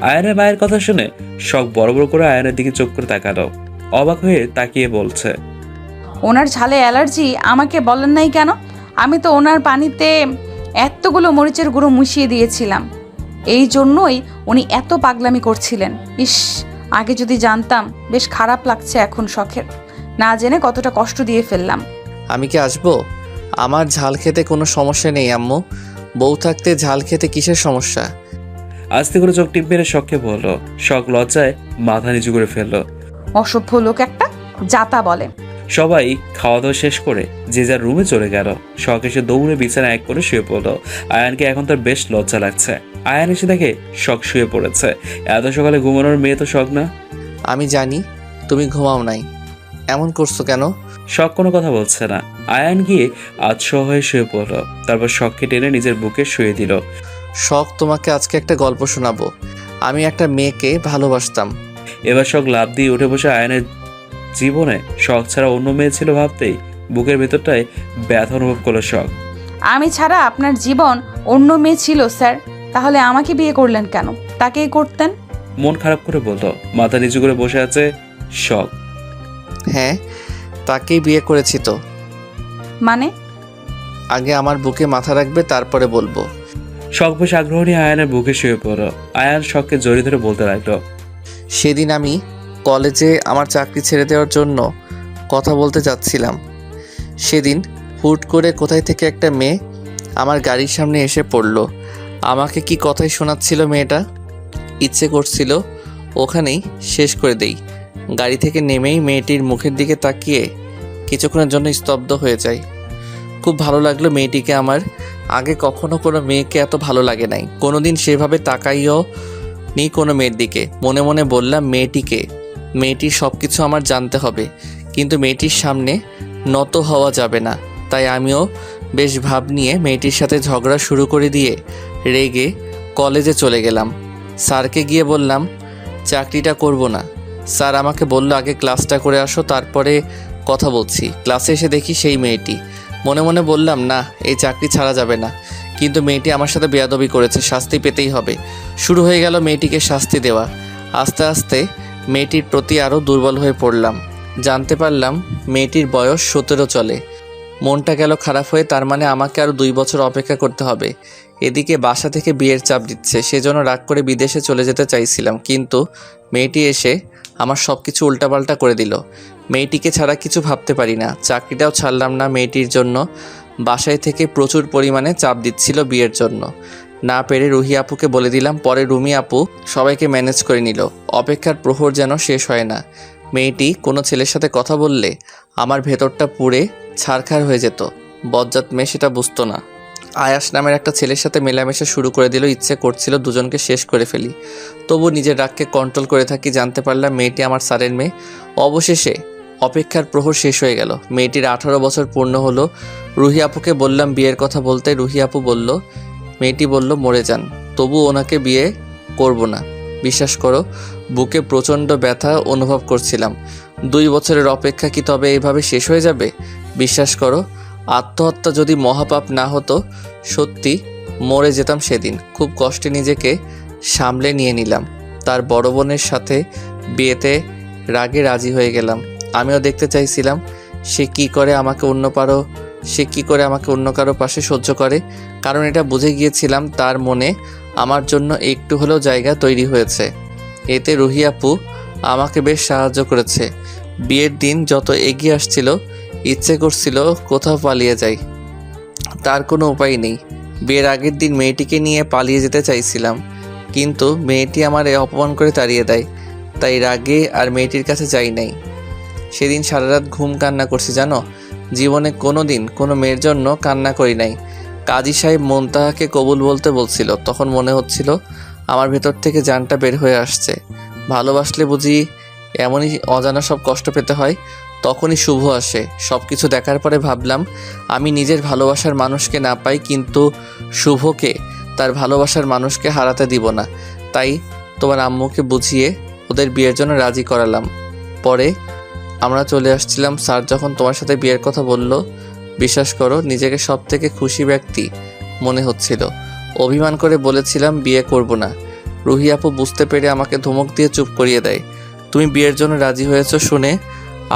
আয়ানের মায়ের কথা শুনে শখ বড় বড় করে আয়ানের দিকে চোখ করে তাকালো। অবাক হয়ে তাকিয়ে বলছে, ওনার ঝালে অ্যালার্জি আমাকে বলেন নাই কেন? আমি তো ওনার পানিতে এতগুলো মরিচের গুঁড়ো মিশিয়ে দিয়েছিলাম। এই জন্যই উনি এত পাগলামি করছিলেন। ইস, আগে যদি জানতাম। বেশ খারাপ লাগছে এখন শখের, না জেনে কতটা কষ্ট দিয়ে ফেললাম। আমি কি আসবো? আমার ঝাল খেতে কোনো সমস্যা নেই আম্মু। বউ থাকতে ঝাল খেতে কিসের সমস্যা? আস্তে করে চোখ টিপ মেরে শখকে বলল। শখ লজ্জায় মাথা নিচু করে ফেললো। অসভ্য লোক একটা, যাতা বলে। সবাই খাওয়া দাওয়া শেষ করে যে যার রুমে চলে গেল। শখ এসে দৌড়ে বিছানা এক করে শুয়ে পড়লো। আয়ানকে এখন তার বেশ লজ্জা লাগছে। আয়ান এসে দেখে শখ শুয়ে পড়েছে। এত সকালে ঘুমানোর মেয়ে তো শখ না। আমি জানি তুমি ঘুমাও নাই, এমন করছো কেন? শখ কোনো কথা বলছে না। আয়ান গিয়ে আতশোয়া হয়ে শুয়ে পড়লো। তারপর শখকে টেনে নিজের বুকে শুয়ে দিল। শখ, তোমাকে আজকে একটা গল্প শোনাবো। আমি একটা মেয়েকে ভালোবাসতাম। এবার শখ লাফ দিয়ে উঠে বসে আয়ানের জীবনে শখ ছাড়া অন্য মেয়ে ছিল ভাবতেই বুকের ভেতরটায় ব্যথা অনুভব করলো শখ। আমি ছাড়া আপনার জীবন অন্য মেয়ে ছিল স্যার, তাহলে আমাকে বিয়ে করলেন কেন? তাকেই করতেন। মন খারাপ করে বললো। মাথা নিচু করে বসে আছে শখ। হ্যাঁ, তাকেই বিয়ে করেছি তো। মানে? আগে আমার বুকে মাথা রাখবে, তারপরে বলবো। শখ বেশ আগ্রহ নিয়ে আয়ানের বুকে শুয়ে পড়ো। আয়ান শখকে জড়িয়ে ধরে বলতে লাগলো, সেদিন আমি কলেজে আমার চাকরি ছেড়ে দেওয়ার জন্য কথা বলতে যাচ্ছিলাম। সেদিন হুট করে কোথায় থেকে একটা মেয়ে আমার গাড়ির সামনে এসে পড়লো। আমাকে কি কথাই শোনাচ্ছিল মেয়েটা। ইচ্ছে করছিল ওখানেই শেষ করে দেই। গাড়ি থেকে নেমেই মেয়েটির মুখের দিকে তাকিয়ে কিছুক্ষণের জন্য স্তব্ধ হয়ে যায়। খুব ভালো লাগলো মেয়েটিকে আমার। আগে কখনো কোনো মেয়েকে এত ভালো লাগে নাই। কোনোদিন সেভাবে তাকাইও নি কোনো মেয়ের দিকে। মনে মনে বললাম, মেয়েটির সব কিছু আমার জানতে হবে, কিন্তু মেয়েটির সামনে নত হওয়া যাবে না। তাই আমিও বেশ ভাব নিয়ে মেয়েটির সাথে ঝগড়া শুরু করে দিয়ে রেগে কলেজে চলে গেলাম। স্যারকে গিয়ে বললাম চাকরিটা করব না। স্যার আমাকে বলল আগে ক্লাসটা করে আসো, তারপরে কথা বলছি। ক্লাসে এসে দেখি সেই মেয়েটি। মনে মনে বললাম, না, এই চাকরি ছাড়া যাবে না। কিন্তু মেয়েটি আমার সাথে বেয়াদবি করেছে, শাস্তি পেতেই হবে। শুরু হয়ে গেল মেয়েটিকে শাস্তি দেওয়া। আস্তে আস্তে মেয়েটির প্রতি আরও দুর্বল হয়ে পড়লাম। জানতে পারলাম মেয়েটির বয়স 17 চলে। মনটা গেল খারাপ হয়ে। তার মানে আমাকে আরও 2 বছর অপেক্ষা করতে হবে। এদিকে বাসা থেকে বিয়ের চাপ দিচ্ছে, সেজন্য রাগ করে বিদেশে চলে যেতে চাইছিলাম, কিন্তু মেয়েটি এসে আমার সব কিছু উল্টাপাল্টা করে দিল। মেয়েটিকে ছাড়া কিছু ভাবতে পারি না। চাকরিটাও ছাড়লাম না মেয়েটির জন্য। বাসায় থেকে প্রচুর পরিমাণে চাপ দিচ্ছিল বিয়ের জন্য। না পেরে রুহি আপুকে বলে দিলাম। পরে রুমি আপু সবাইকে ম্যানেজ করে নিল। অপেক্ষার প্রহর যেন শেষ হয় না। মেয়েটি কোনো ছেলের সাথে কথা বললে আমার ভেতরটা পুড়ে ছারখার হয়ে যেত। বজ্জাত মেয়ে সেটা বুঝতো না। আয়াস নামের একটা ছেলের সাথে মেলামেশা শুরু করে দিল। ইচ্ছে করছিল দুজনকে শেষ করে ফেলি, তবু নিজের রাগকে কন্ট্রোল করে থাকি। জানতে পারলাম মেয়েটি আমার স্যারের মেয়ে। অবশেষে অপেক্ষার প্রহর শেষ হয়ে গেল। মেয়েটির 18 বছর পূর্ণ হলো। রুহি আপুকে বললাম বিয়ের কথা বলতে। রুহি আপু বলল, মেয়েটি বলল মরে যান, তবু ওনাকে বিয়ে করব না। বিশ্বাস করো, বুকে প্রচণ্ড ব্যথা অনুভব করছিলাম। 2 বছরের অপেক্ষা কি তবে এইভাবে শেষ হয়ে যাবে? বিশ্বাস করো, আত্মহত্যা যদি মহাপাপ না হতো, সত্যি মরে যেতাম সেদিন। খুব কষ্টে নিজেকে সামলে নিয়ে নিলাম। তার বড় বোনের সাথে বিয়েতে রাগে রাজি হয়ে গেলাম। আমিও দেখতে চাইছিলাম সে কি করে আমাকে অন্য কারো পাশে সহ্য করে, কারণ এটা বুঝে গিয়েছিলাম তার মনে আমার জন্য একটু হলেও জায়গা তৈরি হয়েছে। এতে রুহি আপু আমাকে বেশ সাহায্য করেছে। বিয়ের দিন যত এগিয়ে আসছিল, ইচ্ছে করছিল কোথাও পালিয়ে যাই। তার কোনো উপায় নেই। বিয়ের আগের দিন মেয়েটিকে নিয়ে পালিয়ে যেতে চাইছিলাম, কিন্তু মেয়েটি আমারে অপমান করে তাড়িয়ে দেয়। তাই রাগে আর মেয়েটির কাছে যাই নাই। সেদিন সারা রাত ঘুম কান্না করছি জানো। জীবনে কোনো দিন কোনো মেয়ের জন্য কান্না করি নাই। কাজী সাহেব মুনতাহাকে কবুল বলতে বলছিল, তখন মনে হচ্ছিল আমার ভেতর থেকে জানটা বের হয়ে আসছে। ভালোবাসলে বুঝি এমনই অজানা সব কষ্ট পেতে হয়। তখনই শুভ আসে। সব কিছু দেখার পরে ভাবলাম আমি নিজের ভালোবাসার মানুষকে না পাই, কিন্তু শুভকে তার ভালোবাসার মানুষকে হারাতে দিব না। তাই তোমার আম্মুকে বুঝিয়ে ওদের বিয়ের জন্য রাজি করালাম। পরে আমরা চলে আসছিলাম। স্যার যখন তোমার সাথে বিয়ের কথা বলল, বিশ্বাস করো নিজেকে সব থেকে খুশি ব্যক্তি মনে হচ্ছিল। অভিমান করে বলেছিলাম বিয়ে করব না। রুহি আপু বুঝতে পেরে আমাকে ধমক দিয়ে চুপ করিয়ে দেয়। তুমি বিয়ের জন্য রাজি হয়েছো শুনে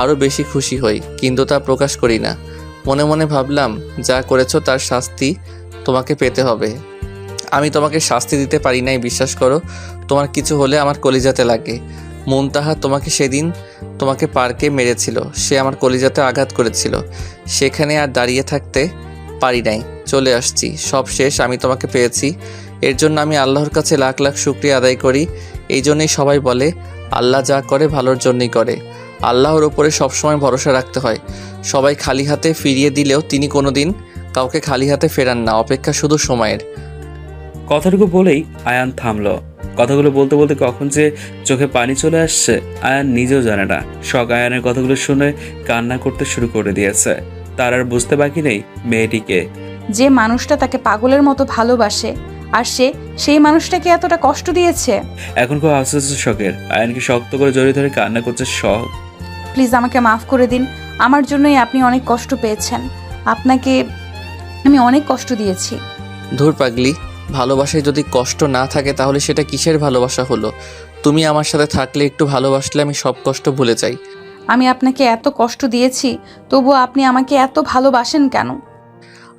আরও বেশি খুশি হই, কিন্তু তা প্রকাশ করি না। মনে মনে ভাবলাম, যা করেছো তার শাস্তি তোমাকে পেতে হবে। আমি তোমাকে শাস্তি দিতে পারি নাই, বিশ্বাস করো। তোমার কিছু হলে আমার কলিজাতে লাগে। মুনতাহা তোমাকে সেদিন তোমাকে পার্কে মেরেছিল, সে আমার কলিজাতে আঘাত করেছিল। সেখানে আর দাঁড়িয়ে থাকতে পারি নাই, চলে আসছি। সব শেষ, আমি তোমাকে পেয়েছি। এর জন্য আমি আল্লাহর কাছে লাখ লাখ শুকরিয়া আদায় করি। এই জন্যই সবাই বলে, আল্লাহ যা করে ভালোর জন্যই করে। আল্লাহর ওপরে সবসময় ভরসা রাখতে হয়। সবাই খালি হাতে ফিরিয়ে দিলেও তিনি কোনোদিন কাউকে খালি হাতে ফেরান না, অপেক্ষা শুধু সময়ের। কথাটুকু বলেই আয়ান থামলো। কথাগুলো বলতে বলতে কখন যে চোখে পানি চলে আসছে আয়ান নিজেও জানে না। শখ আয়ানের কথাগুলো শুনে কান্না করতে শুরু করে দিয়েছে। তার আর বুঝতে বাকি নেই মেয়েটিকে। যে মানুষটা তাকে পাগলের মতো ভালোবাসে আর সে সেই মানুষটাকে এতটা কষ্ট দিয়েছে। এখন খুব আফসোস শখের। আয়ানকে শক্ত করে জড়িয়ে ধরে কান্না করছে শখ। প্লিজ আমাকে মাফ করে দিন, আমার জন্যই আপনি অনেক কষ্ট পেয়েছেন। আপনাকে আমি অনেক কষ্ট দিয়েছি। ধুর পাগলি, ভালোবাসায় যদি কষ্ট না থাকে তাহলে সেটা কিসের ভালোবাসা হলো? তুমি আমার সাথে থাকলে, একটু ভালোবাসলে আমি সব কষ্ট ভুলে যাই। আমি আপনাকে এত কষ্ট দিয়েছি, তবুও আপনি আমাকে এত ভালোবাসেন কেন?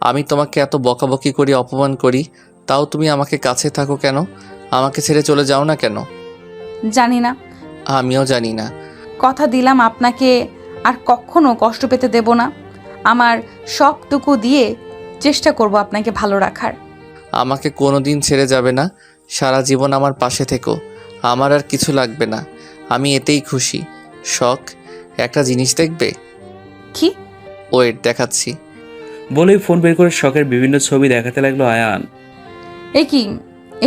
আমি তোমাকে এত বকাবকি করি, অপমান করি, তাও তুমি আমাকে কাছে থাকো কেন? আমাকে ছেড়ে চলে যাও না কেন? জানি না। আমিও জানি না। কথা দিলাম আপনাকে আর কখনো কষ্ট পেতে দেব না। আমার সবটুকু দিয়ে চেষ্টা করব আপনাকে ভালো রাখার। আমাকে কোনোদিন ছেড়ে যাবে না, সারা জীবন আমার পাশে থেকো। আমার আর কিছু লাগবে না, আমি এতেই খুশি। শখ, একটা জিনিস দেখবে? কি? ওয়েট, দেখাচ্ছি। বলেই ফোন বের করে শখের বিভিন্ন ছবি দেখাতে লাগলো আয়ান। এ কি?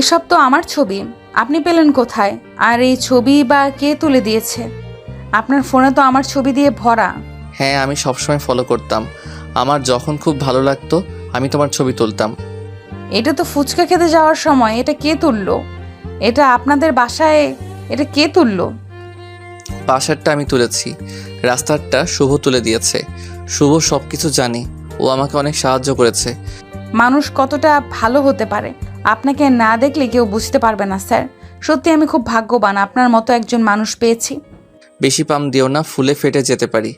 এসব তো আমার ছবি, আপনি পেলেন কোথায়? আর এই ছবি বা কে তুলে দিয়েছে? আপনার ফোনে তো আমার ছবি দিয়ে ভরা। হ্যাঁ, আমি সবসময় ফলো করতাম। আমার যখন খুব ভালো লাগতো আমি তোমার ছবি তুলতাম। এটা তো ফুচকা খেতে যাওয়ার সময়। এটা কে তুললো? এটা আপনাদের বাসায় এটা কে তুললো? বাসারটা আমি তুলেছি, রাস্তারটা শুভ তুলে দিয়েছে। শুভ সব কিছু জানে, ও আমাকে অনেক সাহায্য করেছে। মানুষ কতটা ভালো হতে পারে আপনাকে না দেখলে কেউ বুঝতে পারবে না স্যার। সত্যি আমি খুব ভাগ্যবান আপনার মতো একজন মানুষ পেয়েছি। বেশি পাম দিও না, ফুলে ফেটে যেতে পারি।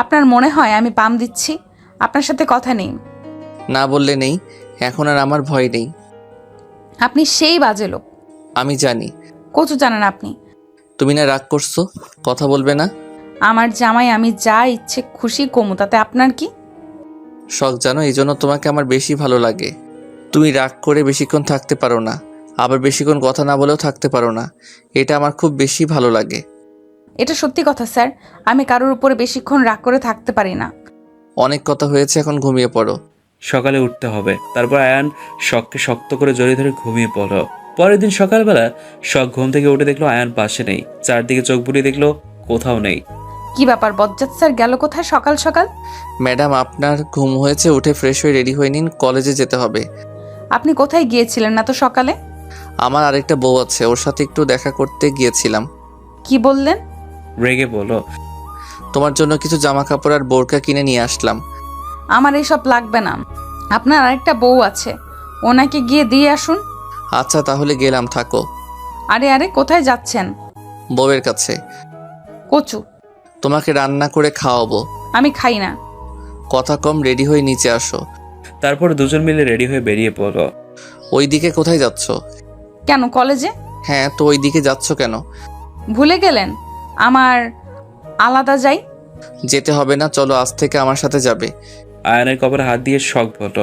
আপনার মনে হয় আমি পাম দিচ্ছি? আপনার সাথে কথা নেই। না বললে নেই, এখন আর আমার ভয় নেই। আপনি সেই বাজে লোক। আমি জানি। কচু জানেন আপনি। তুমি না রাগ করছো, কথা বলবে না? আমার জামাই, আমি যা ইচ্ছে খুশি কমু, তাতে আপনার কি? শখ জানো, এই জন্য তোমাকে আমার বেশি ভালো লাগে। তুমি রাগ করে বেশিক্ষণ থাকতে পারো না, আবার বেশিক্ষণ কথা না বলেও থাকতে পারো না। এটা আমার খুব বেশি ভালো লাগে। এটা সত্যি কথা স্যার, আমি কারোর উপরে বেশিক্ষণ রাগ করে থাকতে পারি না। অনেক কথা হয়েছে, এখন ঘুমিয়ে পড়ো। সকালে উঠতে হবে। তারপর আয়ান শখকে শক্ত করে জড়িয়ে ধরে ঘুমিয়ে পড়ল। পরের দিন সকালবেলা শখ ঘুম থেকে উঠে দেখলো আয়ান পাশে নেই। চারদিকে চোখ বুলিয়ে দেখলো কোথাও নেই। কি ব্যাপার, বজ্জাত স্যার গেল কোথায় সকাল সকাল? ম্যাডাম, আপনার ঘুম হয়েছে, উঠে ফ্রেশ হয়ে রেডি হয়ে নিন, কলেজে যেতে হবে। আপনি কোথায় গিয়েছিলেন না তো সকালে? আমার আরেকটা বউ আছে, ওর সাথে একটু দেখা করতে গিয়েছিলাম। কি বললেন? রেগে বলল, তোমার জন্য কিছু জামা কাপড় আর বোরকা কিনে নিয়ে আসলাম। আমার এসব লাগবে না। আপনার আরেকটা বউ আছে, ওনাকে গিয়ে দিয়ে আসুন। আচ্ছা তাহলে গেলাম, থাকো। আরে আরে, কোথায় যাচ্ছেন? বউয়ের কাছে। কচু, তোমাকে রান্না করে খাওয়াবো। আমি খাই না। কথা কম, রেডি হয়ে নিচে আসো। তারপর দুজন মিলে রেডি হয়ে বেরিয়ে পড়ল। ওই দিকে কোথায় যাচ্ছ? কেন, কলেজে? হ্যাঁ, তো ওই দিকে যাচ্ছ কেন? ভুলে গেলেন আমার আলাদা যাই? যেতে হবে না, চলো, আজ থেকে আমার সাথে যাবে। আয়ানের কপালে হাত দিয়ে শখ বলল,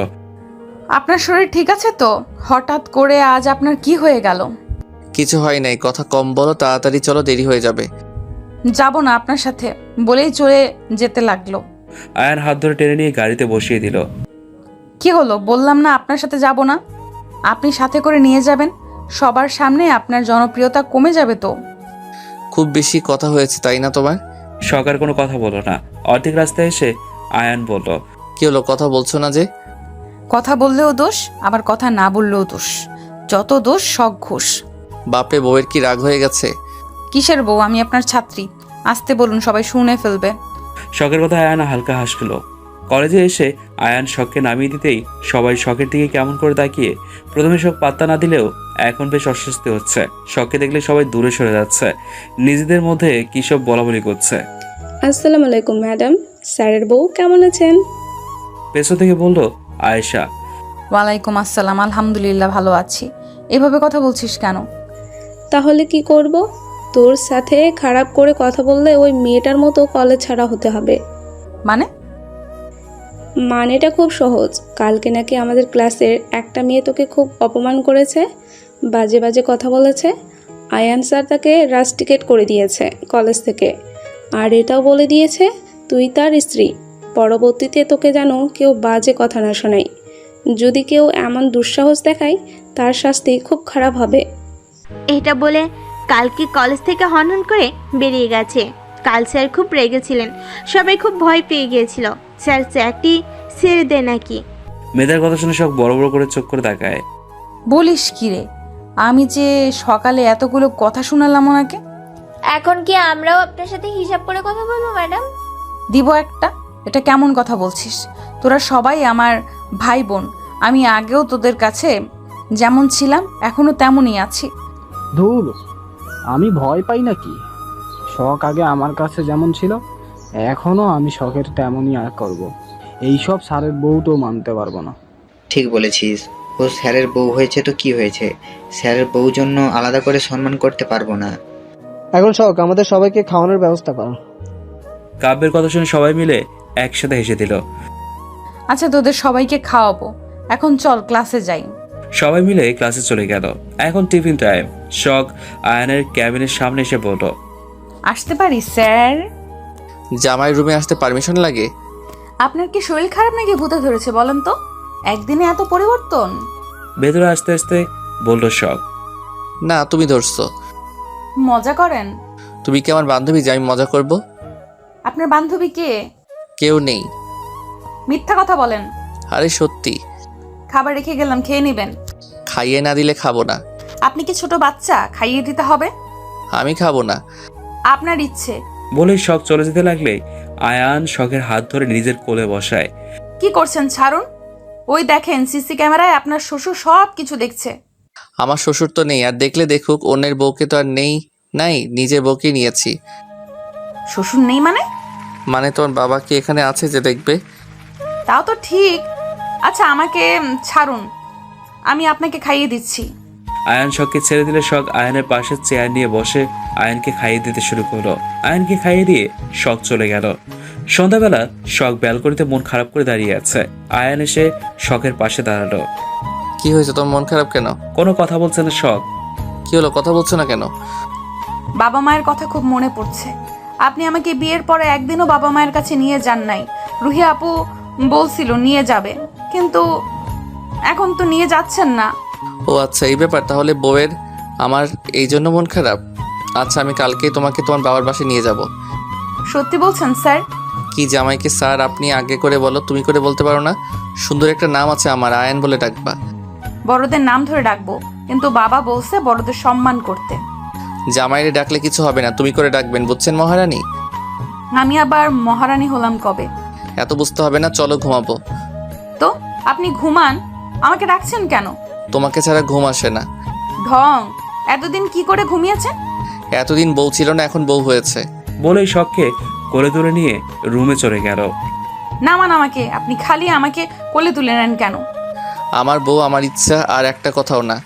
আপনার শরীর ঠিক আছে তো? হঠাৎ করে আজ আপনার কি হয়ে গেল? কিছু হয় নাই, কথা কম বলো, তাড়াতাড়ি চলো, দেরি হয়ে যাবে। যাব না আপনার সাথে বলেই চলে যেতে লাগলো। আয়ান হাত ধরে টেনে নিয়ে গাড়িতে বসিয়ে দিল। কি হলো, বললাম না আপনার সাথে যাব না? আপনি সাথে করে নিয়ে যাবেন, সবার সামনে আপনার জনপ্রিয়তা কমে যাবে তো। খুব বেশি কথা হয়েছে তাই না তোমার? শখ আর কোনো কথা বলল না। অর্ধেক রাস্তায় এসে আয়ান বলল, কি হলো, কথা বলছো না যে? কথা বললেও দোষ, আবার কথা না বললেও দোষ। যত দোষ শখ ঘোষ। বাপরে, বউয়ের কি রাগ হয়ে গেছে? কিসের বউ? আমি আপনার ছাত্রী, আসতে বলুন, সবাই শুনে ফেলবে। শখের কথা আয়ান হালকা হাসলো। কলেজে এসে আয়ান শখকে নামিয়ে দিতেই সবাই শখের দিকে কেমন করে তাকিয়ে। প্রথমে শখ পাত্তা না দিলেও এখন বেশ অস্বস্তি হচ্ছে। শখকে দেখলে সবাই দূরে সরে যাচ্ছে, নিজেদের মধ্যে কী সব বলাবলি করছে। আসসালামু আলাইকুম ম্যাডাম, স্যারের বউ কেমন আছেন? পেছন থেকে বলল আয়েশা। ওয়ালাইকুম আসসালাম, আলহামদুলিল্লাহ ভালো আছি। এভাবে কথা বলছিস কেন? তাহলে কি করব? তোর সাথে খারাপ করে কথা বললে ওই মেয়েটার মতো কলেজ ছাড়া হতে হবে। মানে? মানেটা খুব সহজ। কালকে নাকি আমাদের ক্লাসের একটা মেয়ে তোকে খুব অপমান করেছে, বাজে বাজে কথা বলেছে। আয়ান স্যার তাকে রাস্টিকেট করে দিয়েছে কলেজ থেকে, আর এটাও বলে দিয়েছে তুই তার স্ত্রী। পরবর্তীতে তোকে যেন কেউ বাজে কথা না শোনায়। যদি কেউ এমন দুঃসাহস দেখায় তার শাস্তি খুব খারাপ হবে। এটা বলে কালকে কলেজ থেকে হনহন করে বেরিয়ে গেছে। কাল স্যার খুব রেগেছিলেন, সবাই খুব ভয় পেয়ে গিয়েছিল স্যার চাকরি ছেড়ে দেয় নাকি। মেয়েদের কথা শুনে শখ বড় বড় করে চোখ করে তাকায়। বলিস কি রে? আমি যে সকালে এতগুলো কথা শোনালাম ওনাকে। এখন কি আমরাও আপনার সাথে হিসাব করে কথা বলবো ম্যাডাম? দিব একটা। এটা কেমন কথা বলছিস? তোরা সবাই আমার ভাই বোন। আমি আগেও তোদের কাছে যেমন ছিলাম এখনো তেমনই আছি। ধুর, আমি ভয় পাই নাকি? শখ আগে আমার কাছে যেমন ছিল এখনো আমি শখের তেমনই আর করব। এইসব স্যারের বউ তো মানতে পারবো না। ঠিক বলেছিস, ও স্যারের বউ হয়েছে তো কি হয়েছে, স্যারের বউ জন্য আলাদা করে সম্মান করতে পারবো না। এখন শখ আমাদের সবাইকে খাওয়ানোর ব্যবস্থা করো। কাব্যের কথা শুনে সবাই মিলে একসাথে হেসে দিল। আচ্ছা, তোদের সবাইকে খাওয়াবো। এখন চল ক্লাসে যাই। সবাই মিলে ক্লাসে চলে গেল। এখন টিফিন টাইম। শখ আয়ানের ক্যাবিনের সামনে এসে বলল, আসতে পারি স্যার? জামাই রুমে আসতে পারমিশন লাগে? আপনার কি শরীর খারাপ নাকি ভূতে ধরেছে বলেন তো? একদিনে এত পরিবর্তন? ভেতরে আসতে আসতে বলল শখ। না, তুমি ধরছো। মজা করেন? তুমি কি আমার বান্ধবী যে আমি মজা করব? আপনার বান্ধবী কে? কেউ নেই। মিথ্যা কথা বলেন। আরে সত্যি। খাবার রেখে গেলাম, খেয়ে নেবেন। খাইয়ে না দিলে খাবো না। আপনি কি ছোট বাচ্চা? খাইয়ে দিতে হবে? আমি খাবো না। আপনার ইচ্ছে। বলে শখ চলে যেতে লাগলে আয়ান শখের হাত ধরে নিজের কোলে বসায়। কি করছেন? ছাড়ুন। ওই দেখেন, সিসি ক্যামেরায় আপনার শ্বশুর সব কিছু দেখছে। আমার শ্বশুর তো নেই, আর দেখলে দেখুক, অন্যের বউকে তো আর নেই। নাই, নিজের বউকে নিয়েছি। শ্বশুর নেই মানে? মানে তোমার বাবা কি এখানে আছে যে দেখবে? তাও তো ঠিক। আচ্ছা, আমাকে ছাড়ুন, আমি আপনাকে খাইয়ে দিচ্ছি। আয়ান শখকে ছেড়ে দিলে শখ আয়ানের পাশে চেয়ার নিয়ে বসে আয়ানকে খাইয়ে দিতে শুরু করলো। আয়ানকে খাইয়ে দিয়ে শখ চলে গেল। সন্ধ্যাবেলা শখ ব্যালকনিতে মন খারাপ করে দাঁড়িয়ে আছে। আয়ান এসে শখের পাশে দাঁড়ালো। কি হয়েছে, তোমার মন খারাপ কেন? কোনো কথা বলছে না শখ। কি হলো, কথা বলছো না কেন? বাবা মায়ের কথা খুব মনে পড়ছে। আপনি আমাকে বিয়ের পরে একদিনও বাবা মায়ের কাছে নিয়ে যান নাই। রুহি আপু বলছিল নিয়ে যাবে, কিন্তু এখন তো নিয়ে যাচ্ছেন না। ও আচ্ছা, এই ব্যাপার। তাহলে বউয়ের আমার এই জন্য মন খারাপ? আচ্ছা, আমি কালকেই তোমাকে তোমার বাবার বাসায় নিয়ে যাব। সত্যি বলছেন স্যার? কি জামাইকে স্যার আপনি আগে করে বলো, তুমি করে বলতে পারো না? সুন্দর একটা নাম আছে আমার, আয়ান বলে ডাকবা। বড়দের নাম ধরে ডাকবো, কিন্তু বাবা বলছে বড়দের সম্মান করতে। জামাইরে ডাকলে কিছু হবে না, তুমি করে ডাকবেন, বুঝছেন মহারানী? আমি আবার মহারানী হলাম কবে? এত বুঝতে হবে না, চলো ঘুমাবো। তো আপনি ঘুমান, আমাকে ডাকছেন কেন? তোমাকে ছাড়া ঘুম আসে না। ঢং। এতদিন কি করে ঘুমিয়েছেন? এতদিন বউ ছিল না, এখন বউ হয়েছে। বলেই শখকে কোলে তুলে নিয়ে রুমে চলে গেল। নামান আমাকে। আপনি খালি আমাকে কোলে তুলে নেন কেন? আমার বউ, আমার ইচ্ছা, আর একটা কথাও না।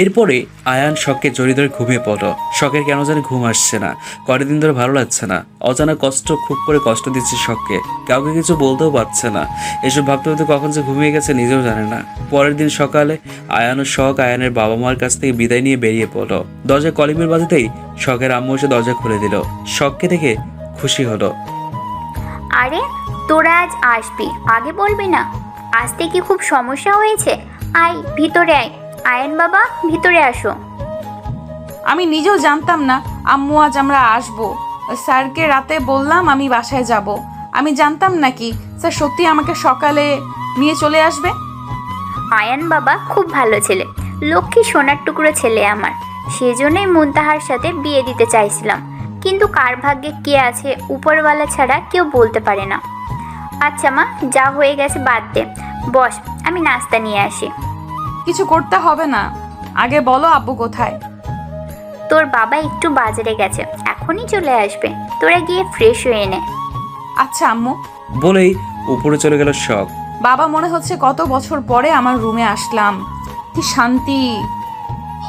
এরপরে আয়ান শখকে জড়িয়ে ধরে ঘুমিয়ে পড়ল। শখের কেন জানি ঘুম আসছে না, কয়েকদিন ধরে ভালো লাগছে না। অজানা কষ্ট খুব করে কষ্ট দিচ্ছে শখকে, কাউকে কিছু বলতেও পারছে না। এসব ভাবতে ভাবতে কখন যে ঘুমিয়ে গেছে নিজেও জানে না। পরের দিন সকালে আয়ান ও শখ আয়ানের বাবা মার কাছ থেকে বিদায় নিয়ে বেরিয়ে পড়ল। দরজায় কলিংবেল বাজাতেই শখের আম্মু এসে দরজা খুলে দিল। শখকে দেখে খুশি হলো। আরে তোরা আজ আসবি, আগে বলবি না? আসতে কি খুব সমস্যা হয়েছে? আয় ভিতরে আয়। আয়ন বাবা, ভিতরে আসো। আমি নিজেও জানতাম না আম্মু আজ আমরা আসবো। স্যারকে রাতে বললাম আমি বাসায় যাব। আমি জানতাম নাকি স্যার সত্যি আমাকে সকালে নিয়ে চলে আসবে? আয়ন বাবা খুব ভালো ছেলে, লক্ষ্মী সোনার টুকরো ছেলে আমার। সেজন্যই মুনতাহার সাথে বিয়ে দিতে চাইছিলাম, কিন্তু কার ভাগ্যে কে আছে উপরওয়ালা ছাড়া কেউ বলতে পারে না। আচ্ছা মা, যা হয়ে গেছে বাদ দে, বস, আমি নাস্তা নিয়ে আসি। কিছু করতে হবে না, আগে বলো আব্বু কোথায়? তোর বাবা একটু বাজারে গেছে, এখনই চলে আসবে, তোরা গিয়ে ফ্রেশ হয়ে নে। আচ্ছা আম্মু। বলেই উপরে চলে গেল শখ। বাবা, মনে হচ্ছে কত বছর পরে আমার রুমে আসলাম, কি শান্তি। হ,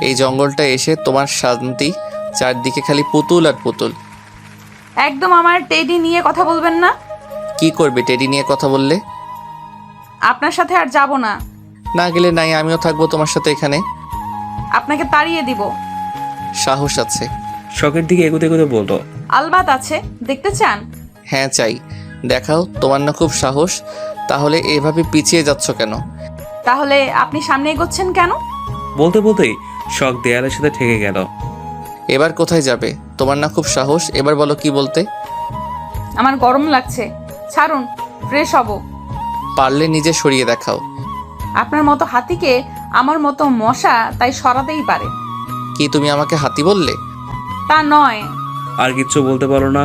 এই জঙ্গলটা এসে তোমার শান্তি, চারদিকে খালি পুতুল আর পুতুল। একদম আমার টেডি নিয়ে কথা বলবেন না। কি করবে টেডি নিয়ে কথা বললে? আপনার সাথে আর যাব না। না গেলে নাই, আমিও থাকবো তোমার সাথে এখানে। আপনাকে তাড়িয়ে দিব। সাহস আছে? শখের দিকে এগোতে এগোতে বলল। আলবাত আছে, দেখতে চান? হ্যাঁ চাই, দেখাও, তোমার না খুব সাহস। তাহলে এভাবে পিছিয়ে যাচ্ছ কেন? তাহলে আপনি সামনে এগোচ্ছেন কেন? বলতে বলতেই শখ দেয়ালের সাথে ঠেকে গেল। এবার কোথায় যাবে? তোমার না খুব সাহস, এবার বলো কি বলতে। আমার গরম লাগছে, ছাড়ুন, ফ্রেশ হব। পারলে নিজে সরিয়ে দেখাও। আপনার মতো হাতিকে আমার মতো মশা তাই সরাতেই পারে। কি তুমি আমাকে হাতি বললে? তা নয়। আর কিচ্ছু বলতে পারলো না।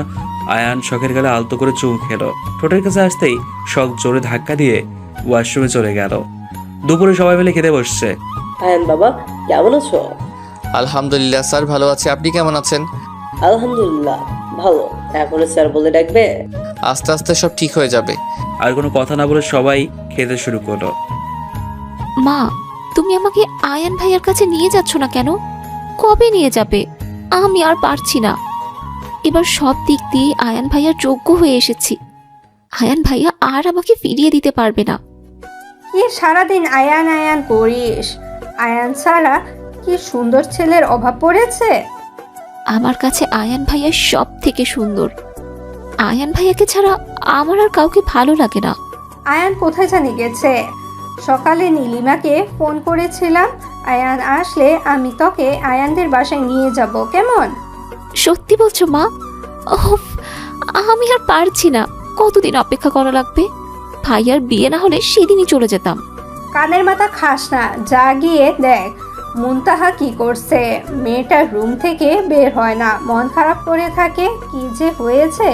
আয়ান শখের গালে আলতো করে চুম খেলো। ঠোঁটের কাছে আসতেই শখ জোরে ধাক্কা দিয়ে ওয়াশরুমে চলে গেল। দুপুরে সবাই মিলে খেতে বসছে। আয়ান বাবা, কেমন আছো? আলহামদুলিল্লাহ স্যার, ভালো আছে। আপনি কেমন আছেন? আলহামদুলিল্লাহ ভালো। এখন স্যার বলে ডাকবে? আস্তে আস্তে সব ঠিক হয়ে যাবে। আর কোনো কথা না বলে সবাই খেতে শুরু করলো। মা, তুমি আমাকে আয়ান ভাইয়ার কাছে নিয়ে যাচ্ছ না কেন? কবে নিয়ে যাবে? আমি আর পারছি না। এবার সব দিক দিয়ে আয়ান ভাইয়ার যোগ্য হয়ে এসেছি। আয়ান ভাইয়া আর আমাকে ফিরিয়ে দিতে পারবে না। কি সারাদিন আয়ান আয়ান করিস? আয়ান ছাড়া কি সুন্দর ছেলের অভাব পড়েছে? আমার কাছে আয়ান ভাইয়া সব থেকে সুন্দর। আয়ান ভাইয়াকে ছাড়া আমার আর কাউকে ভালো লাগে না। আয়ান কোথায় জানি গেছে? সকালে নীলিমাকে ফোন করেছিলাম, আয়ান আসলে আমি তোকে আয়ানদের বাসায় নিয়ে যাব, কেমন? সত্যি বলছো মা? ওহ, আমি আর পারছি না। কতদিন অপেক্ষা করা লাগবে? ভাইয়ার বিয়ে না হলে সেদিনই চলে যেতাম। কানের মাথা খাস না, যা গিয়ে দেখ মুনতাহা কি করছে। মেয়েটার রুম থেকে বের হয় না, মন খারাপ করে থাকে। কি যে হয়েছে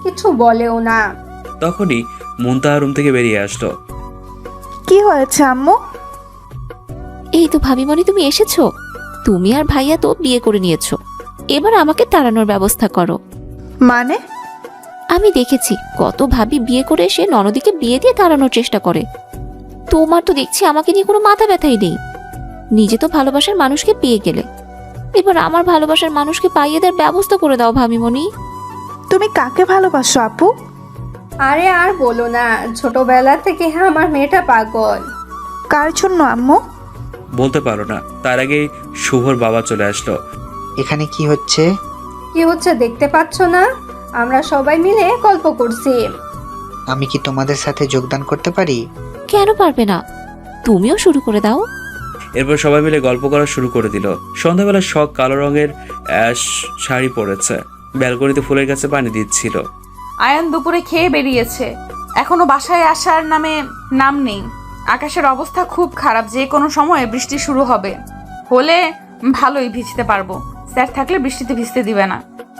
কিছু বলেও না। তখনই মুনতাহা রুম থেকে বেরিয়ে আসলো। কি হয়েছে আম্মু? এই তো ভাবিমণি, তুমি এসেছো। তুমি আর ভাইয়া তো বিয়ে করে নিয়েছো, এবার আমাকে তাড়ানোর ব্যবস্থা করো। মানে? আমি দেখেছি কত ভাবি বিয়ে করে এসে ননদীকে বিয়ে দিয়ে তাড়ানোর চেষ্টা করে। তোমার তো দেখছি আমাকে নিয়ে কোনো মাথা ব্যথাই নেই। নিজে তো ভালোবাসার মানুষকে পেয়ে গেলে, এবার আমার ভালোবাসার মানুষকে পাইয়ে দেওয়ার ব্যবস্থা করে দাও ভাবিমণি। তুমি কাকে ভালোবাসো আপু? আরে আর বলো না, ছোটবেলা থেকে আমার মেয়েটা পাগল। কার জন্য আম্মু? বলতে পারো না। তার আগেই শুভর বাবা চলে আসলো। এখানে কি হচ্ছে? কি হচ্ছে দেখতে পাচ্ছ না? আমরা সবাই মিলে গল্প করছি। আমি কি তোমাদের সাথে যোগদান করতে পারি? কেন পারবে না? তুমিও শুরু করে দাও। এরপর সবাই মিলে গল্প করা শুরু করে দিল। সন্ধ্যাবেলা শখ কালো রঙের অ্যাশ শাড়ি পরেছে, ব্যালকনিতে ফুলের কাছে পানি দিচ্ছিল। আয়ান দুপুরে খেয়ে বেরিয়েছে, এখনো বাসায় আসার নাম নেই। আকাশের অবস্থা খুব খারাপ, যে কোনো সময় বৃষ্টি শুরু হবে। হলে ভালোই ভিজতে পারবো, স্যার থাকলে বৃষ্টিতে ভিজতে দিবে না।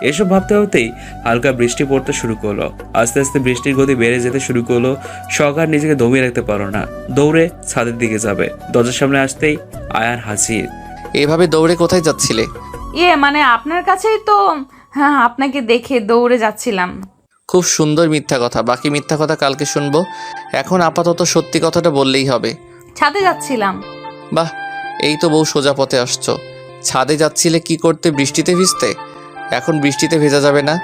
এসব ভাবতে ভাবতেই হালকা বৃষ্টি পড়তে শুরু করলো। আস্তে আস্তে বৃষ্টির গতি বেড়ে যেতে শুরু করলো। শখ আর নিজেকে দমিয়ে রাখতে পারলো না, দৌড়ে ছাদের দিকে যাবে। দরজার সামনে আসতেই আয়ান হাজির। এভাবে দৌড়ে কোথায় যাচ্ছিলে? মানে আপনার কাছেই তো। হ্যাঁ, আপনাকে দেখে দৌড়ে যাচ্ছিলাম। খুব সুন্দর মিথ্যা কথা, বাকি মিথ্যা কথা কালকে শুনবো। এখন আপাতত সত্যি কথাটা বললেই হবে। ছাদে যাচ্ছিলাম। বাহ, এই তো বউ সোজা পথে আসছো। ছাদে যাচ্ছিলে কি করতে? বৃষ্টিতে ভিজতে? এখন বৃষ্টিতে ভেজা যাবে না,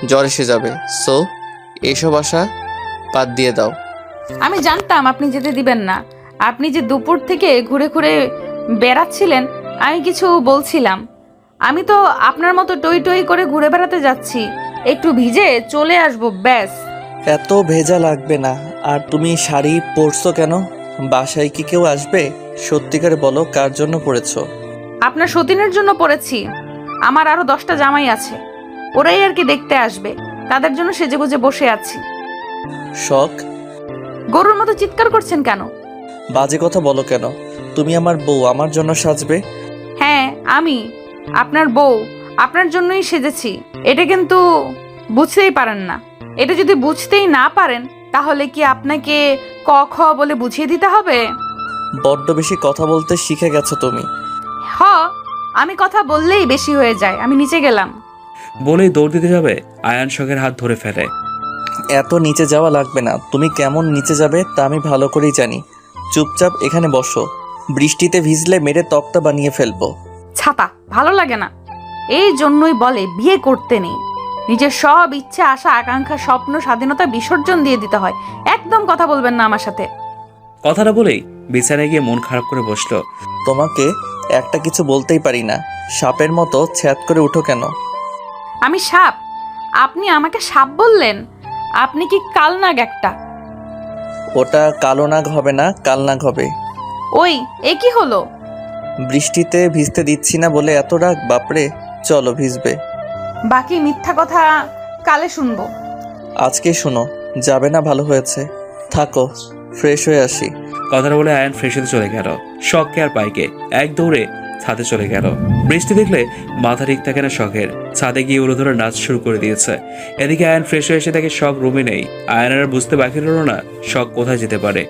জ্বর এসে যাবে। সো এসব আশা বাদ দিয়ে দাও। আমি জানতাম আপনি যেতে দিবেন না। আপনি যে দুপুর থেকে ঘুরে ঘুরে বেড়াচ্ছিলেন, আমি কিছু বলছিলাম। আমি তো আপনার মতো টই টই করে ঘুরে বেড়াতে যাচ্ছি, একটু ভিজে চলে আসবো, ব্যাস। এত ভেজা লাগবে না। আর তুমি শাড়ি পরছো কেন? বাসায় কি কেউ আসবে? সত্যিকার বলো, কার জন্য পরেছো? আপনার সতীনের জন্য পড়েছি। আমার আরো 10টা জামাই আছে, ওরাই আর কি দেখতে আসবে, তাদের জন্য সেজেগুজে বসে আছি। শখ, গরুর মতো চিৎকার করছেন কেন? বাজে কথা বলো কেন? তুমি আমার বউ, আমার জন্য সাজবে? হ্যাঁ, আমি আপনার বউ, আপনার জন্যই সেজেছি। এটা কিন্তু বুঝতেই পারেন না। এটা যদি বুঝতেই না পারেন তাহলে কি আপনাকে ক খ বলে বুঝিয়ে দিতে হবে? বড্ড বেশি কথা বলতে শিখে গেছো তুমি। হ, আমি কথা বললেই বেশি হয়ে যায়। আমি নিচে গেলাম। বলেই দৌড় দিতে যাবে, আয়ান শখের হাত ধরে ফেলে। এত নিচে যাওয়া লাগবে না, তুমি কেমন নিচে যাবে তা আমি ভালো করেই জানি। চুপচাপ এখানে বসো, বৃষ্টিতে ভিজলে মেরে তক্তা বানিয়ে ফেলবো। ছাতা ভালো লাগে না, এই জন্যই বলে বিয়ে করতে নেই। নিজের সব ইচ্ছা, আশা, আকাঙ্ক্ষা, স্বপ্ন, স্বাধীনতা বিসর্জন দিয়ে দিতে হয়। একদম কথা বলবেন না আমার সাথে। কথাটা বলেই বিছানায় গিয়ে মন খারাপ করে বসলো। তোমাকে একটা কিছু বলতেই পারি না, সাপের মতো ছ্যাদ করে উঠো কেন? আমি সাপ? আপনি আমাকে সাপ বললেন? আপনি কি কালনাগ একটা? ওটা কালো নাগ হবে না, কালনাগ হবে। ওই এ কি হলো? বৃষ্টিতে ভিজতে দিচ্ছি না বলে এত রাগ? বাপরে, চলো ভিজবে। বাকি মিথ্যা কথা কালে শুনবো। আজকে শুনো, যাবে না? ভালো হয়েছে, থাকো, ফ্রেশ হয়ে আসি। কথাটা বলে আয়ান ফ্রেশ হতে চলে গেল। শখকে আর পাইকে এক দৌড়ে ছাদে চলে গেল। বৃষ্টি দেখলে মাথা ঠিক থাকে না শখের। ছাদে গিয়ে উড়ো ধরে নাচ শুরু করে দিয়েছে। এদিকে আয়ান ফ্রেশ হয়ে এসে দেখে শখ রুমে নেই। আয়ানের আর বুঝতে বাকি রইল না শখ কোথায় যেতে পারে।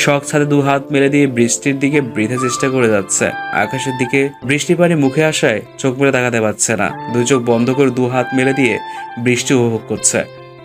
শখ ছাদে দু হাত মেলে দিয়ে বৃষ্টির দিকে বৃথা চেষ্টা করে যাচ্ছে। আকাশের দিকে বৃষ্টি পানি মুখে আসায় চোখ মেলে তাকাতে পারছে না। দুই চোখ বন্ধ করে দু হাত মেলে দিয়ে বৃষ্টি উপভোগ করছে।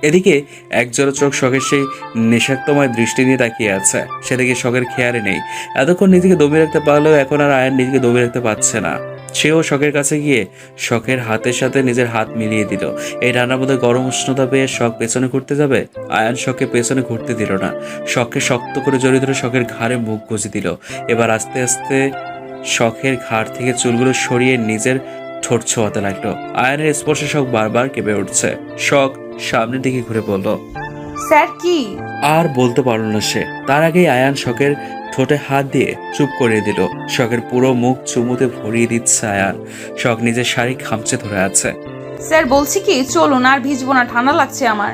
এদিকে একজোড়া চোখ শখের সেই নেশাক্তময় দৃষ্টি নিয়ে তাকিয়ে আছে। সেদিকে শখের খেয়ালে নেই। এতক্ষণ নিজেকে দমিয়ে রাখতে পারলেও এখন আর আয়ান নিজেকে দমিয়ে রাখতে পারছে না। সেও শখের কাছে গিয়ে শখের হাতের সাথে নিজের হাত মিলিয়ে দিল। এই রান্নার মধ্যে গরম উষ্ণতা পেয়ে শখ পেছনে ঘুরতে যাবে, আয়ান শখকে পেছনে ঘুরতে দিল না। শখকে শক্ত করে জড়িয়ে ধরে শখের ঘাড়ে মুখ গুজে দিল। এবার আস্তে আস্তে শখের ঘাড় থেকে চুলগুলো সরিয়ে নিজের ঠোঁট ছোঁয়াতে লাগলো। আয়ানের স্পর্শে শখ বারবার কেঁপে উঠছে। শখ সামনের দিকে ঘুরে বলল, স্যার কি? আর বলতে পারল না সে। তার আগেই আয়ান শখের ঠোঁটে হাত দিয়ে চুপ করিয়ে দিল। শখের পুরো মুখ চুমুতে ভরিয়ে দিচ্ছে আয়ান। শখ নিজের শাড়ি খামচে ধরে আছে। স্যার বলছি কি, চলুন, আর ভিজবো না, ঠান্ডা লাগছে আমার।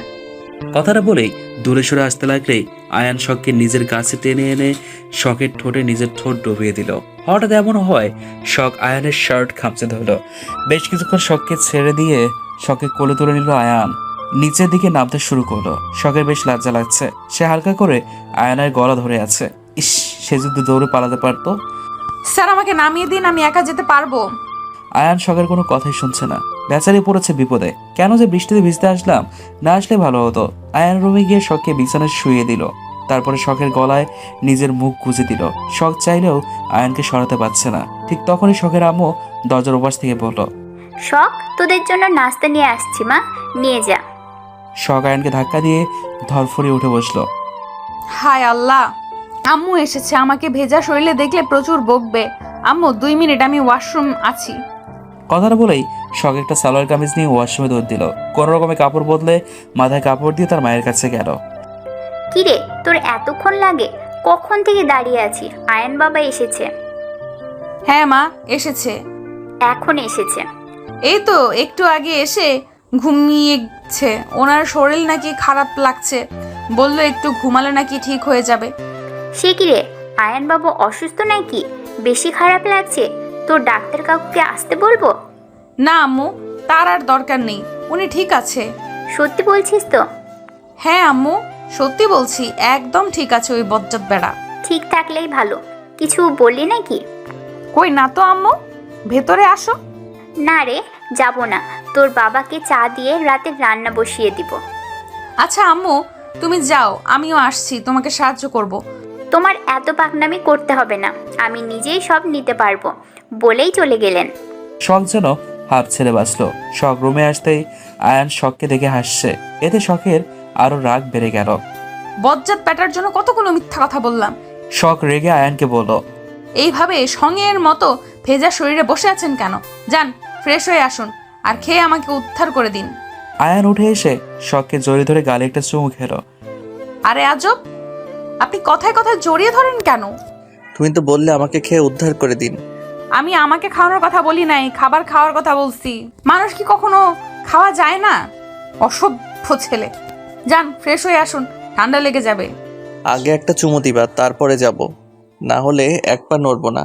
কথাটা বলেই দূরে সরে আসতে লাগলেই আয়ান শখকে নিজের কাছে টেনে এনে শখের ঠোঁটে নিজের ঠোঁট ডুবিয়ে দিল। হঠাৎ এমন হয় শখ আয়ানের শার্ট খামচে ধরল। বেশ কিছুক্ষণ শখকে ছেড়ে দিয়ে শখকে কোলে তুলে নিল আয়ান। নিচের দিকে নামতে শুরু করলো। শখের বেশ লজ্জা লাগছে। সে হালকা করে আয়ানের গলা ধরে আছে। ইস, সে যদি দৌড়ে পালাতে পারতো। স্যার আমাকে নামিয়ে দিন, আমি একা যেতে পারবো। আয়ান শখের কোনো কথাই শুনছে না। বেচারি পড়েছে বিপদে। কেন যে বৃষ্টিতে ভিজতে আসলাম, না আসলে ভালো হতো। আয়ান রুমে গিয়ে শখকে বিছানায় শুয়ে দিল। তারপরে শখের গলায় নিজের মুখ গুজে দিল। শখ চাইলেও আয়ানকে সরাতে পারছে না। ঠিক তখনই শখের আম্মু দরজার ওপাশ থেকে বলল, শখ, তোদের জন্য নাস্তা নিয়ে আসছি মা, নিয়ে যা। শখ আয়ানকে ধাক্কা দিয়ে ধরফড়িয়ে উঠে বসলো। হায় আল্লাহ, আম্মু এসেছে। আমাকে ভেজা শরীরে দেখলে প্রচুর বকবে। আম্মু 2 মিনিট, আমি ওয়াশরুম আছি। কথাটা বলেই শখ একটা সালোয়ার কামিজ নিয়ে ওয়াশরুমে দৌড় দিল। কোনো রকমে কাপড় বদলে মাথায় কাপড় দিয়ে তার মায়ের কাছে গেল। কিরে, তোর এতক্ষণ লাগে? কখন থেকে দাঁড়িয়ে আছি। আয়ান বাবা এসেছে? হ্যাঁ মা, এসেছে। এখন এসেছে? এই তো একটু আগে এসে ঘুমিয়েছে। ওনার শরীর নাকি খারাপ লাগছে, বললো একটু ঘুমালে নাকি ঠিক হয়ে যাবে। সে কি রে, আয়ান বাবা অসুস্থ নাকি? বেশি খারাপ লাগছে? তোর ডাক্তার কাকুকে আসতে বলবো? না আম্মু, তার আর দরকার নেই, উনি ঠিক আছে। সত্যি বলছিস তো? হ্যাঁ আম্মু, সত্যি বলছি, একদম ঠিক আছে। ওই বজ্জাত বেড়া। ঠিক থাকলেই ভালো। কিছু বললি নাকি? কই না তো আম্মু, ভেতরে আসো। না রে, যাব না। তোর বাবাকে চা দিয়ে রাতে রান্না বসিয়ে দিব। আচ্ছা আম্মু, তুমি যাও, আমিও আসছি, তোমাকে সাহায্য করব। তোমার এত পাকনামি করতে হবে না, আমি নিজেই সব নিতে পারবো, বলেই চলে গেলেন। শখ যেন হাফ ছেড়ে বাঁচলো। শখ রুমে আসতেই আয়ান শখকে দেখে হাসছে। এতে শখের আরো রাগ বেড়ে গেল। বজ্জাত প্যাটার জন্য কতগুলো মিথ্যা কথা বললাম। শখ রেগে আয়ানকে বলল, এইভাবে সঙ্গের মতো ভেজা শরীরে বসে আছেন কেন? যান, ফ্রেশ হয়ে আসুন, আর খেয়ে আমাকে উদ্ধার করে দিন। আয়ান উঠে এসে শখকে জড়িয়ে ধরে গালে একটা চুমু খেলো। আরে আজব, আপনি কথায় কথায় জড়িয়ে ধরেন কেন? তুমি তো বললে আমাকে খেয়ে উদ্ধার করে দিন। আমি আমাকে খাওয়ানোর কথা বলি নাই, খাবার খাওয়ার কথা বলছি। মানুষ কি কখনো খাওয়া যায় না? অসভ্য ছেলে। যান, ফ্রেশ হয়ে আসুন, ঠান্ডা লেগে যাবে। আগে একটা চুমু দিবা, তারপরে যাব, না হলে এক পা নড়বো না।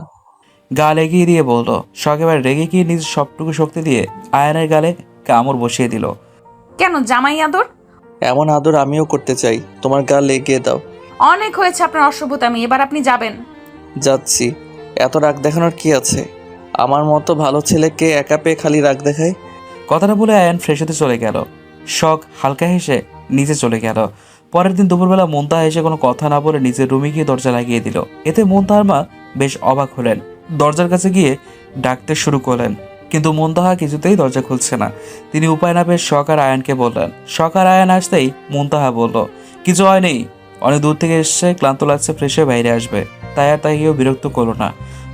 গাল এগিয়ে দিয়ে বলল। শখ এবার রেগে গিয়ে নিজের সবটুকু শক্তি দিয়ে আয়ানের গালে কামড় বসিয়ে দিল। কেন জামাই আদর? এমন আদর আমিও করতে চাই, তোমার গা লেগে দাও। অনেক হয়েছে আপনার অসভ্যতামি, এবার আপনি যাবেন। যাচ্ছি। এত রাগ দেখানোর কি আছে? আমার মতো ভালো ছেলেকে একা পেয়ে খালি রাগ দেখায়। কথাটা বলে আয়ান ফ্রেশ হতে চলে গেল। শখ হালকা হেসে নিচে চলে গেল। পরের দিন দুপুরবেলা মুনতাহা এসে কোনো কথা না বলে নিজের রুমে গিয়ে দরজা লাগিয়ে দিল। এতে মুনতাহার মা বেশ অবাক হলেন। দরজার কাছে গিয়ে ডাকতে শুরু করলেন, কিন্তু মুনতাহা কিছুতেই দরজা খুলছে না। তিনি উপায় না পেয়ে শখ আর আয়ানকে বললেন। শখ আর আয়ান আসতেই মুনতাহা বলল, কিছু হয় নেই, অনেক দূর থেকে এসছে, ক্লান্ত লাগছে, ফ্রেশ হয়ে বাইরে আসবে। তাই আর তাকেও বিরক্ত করলো না।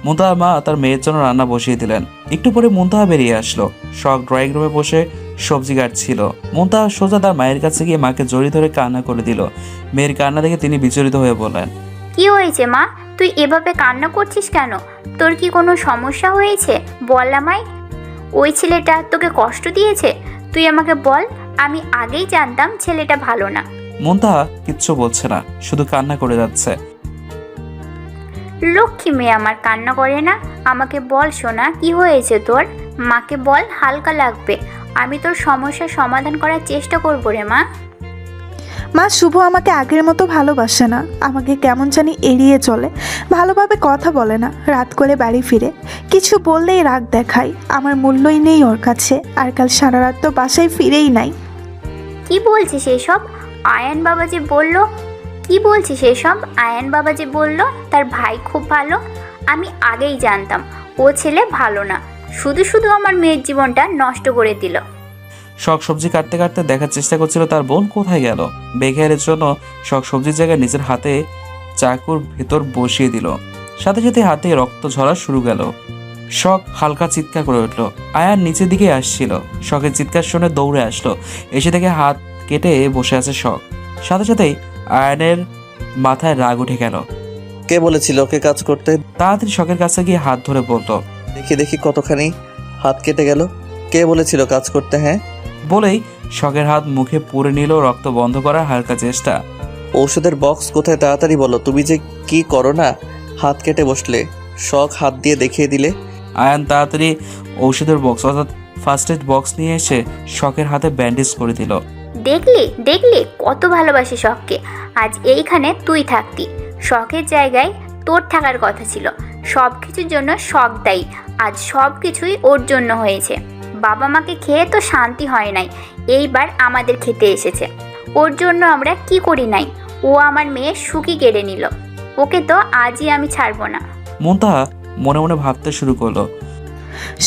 মুনতাহার মা তার মেয়ের জন্য রান্না বসিয়ে দিলেন। একটু পরে মুনতাহা বেরিয়ে আসলো। শখ ড্রয়িং রুমে বসে সবজি কাটছিল। মুনতাহা সোজা তার মায়ের কাছে গিয়ে মাকে জড়িয়ে ধরে কান্না করে দিল। মেয়ের কান্না দেখে তিনি বিচলিত হয়ে বললেন, কি হয়েছে মা, তুই এভাবে কান্না করছিস কেন? তোর কি কোনো সমস্যা হয়েছে? বল আমায়। ওই ছেলেটা তোকে কষ্ট দিয়েছে? তুই আমাকে বল, আমি আগেই জানতাম ছেলেটা ভালো না। মুনতাহা কিচ্ছু বলছে না, শুধু কান্না করে যাচ্ছে। লক্ষ্মী মেয়ে আমার কান্না করে না। আমাকে বল সোনা, কি হয়েছে তোর? মাকে বল, হালকা লাগবে। আমি তোর সমস্যার সমাধান করার চেষ্টা করবো রে মা। মা, শুভ আমাকে আগের মতো ভালোবাসে না, আমাকে কেমন জানি এড়িয়ে চলে, ভালোভাবে কথা বলে না, রাত করে বাড়ি ফিরে, কিছু বললেই রাগ দেখায়, আমার মূল্যই নেই ওর কাছে। আর কাল সারা রাত তো বাসায় ফিরেই নাই। কি বলছিস এসব? আয়ান বাবা যে বলল, কি বলছিস এসব? আয়ান বাবা যে বলল তার ভাই খুব ভালো। আমি আগেই জানতাম ও ছেলে ভালো না, শুধু শুধু আমার মেয়ের জীবনটা নষ্ট করে দিল। শখ সবজি কাটতে কাটতে দেখার চেষ্টা করছিল তার বোন কোথায় গেল। বেঘেরের জন্য শখ সবজির জায়গায় নিজের হাতে চাকুর ভেতর বসিয়ে দিল। সাথে সাথে হাতে রক্ত ঝরা শুরু গেল। শখ হালকা চিৎকার করে উঠল। আয়ান নিচের দিকে আসছিল। শখের চিৎকার শুনে দৌড়ে আসলো। এসে দেখে হাত কেটে বসে আছে শখ। সাথে সাথেই আয়ানের মাথায় রাগ উঠে গেল। কে বলেছিল ওকে কাজ করতে? তাড়াতাড়ি শখের কাছে গিয়ে হাত ধরে বলল, দেখি দেখি কতখানি হাত কেটে গেল। কে বলেছিল কাজ করতে? হ্যাঁ বলেই শখের হাত মুখে পুরে নিল। রক্ত বন্ধ করার হালকা চেষ্টা। ঔষধের বক্স কোথায়? তাড়াতাড়ি বলো। তুমি যে কি করো না, হাত কেটে বসলে। শখ হাত দিয়ে দেখিয়ে দিলে। আয়ান তাড়াতাড়ি ঔষধের বক্স অর্থাৎ ফার্স্ট এড বক্স নিয়ে এসে শখের হাতে ব্যান্ডেজ করে দিল। দেখলি দেখলি কত ভালোবাসি শখকে। আজ এইখানে তুই থাকতি, শখের জায়গায় তোর থাকার কথা ছিল। সব কিছুর জন্য শখ দায়ী। আজ সব কিছুই ওর জন্য হয়েছে। বাবা মাকে খেয়ে তো শান্তি হয় নাই, এইবার আমাদের খেতে এসেছে। ওর জন্য আমরা কি করি নাই। ও আমার মেয়ের সুখী কেড়ে নিল। ওকে তো আজই আমি ছাড়বো না। মুনতাহা মনে মনে ভাবতে শুরু করলো,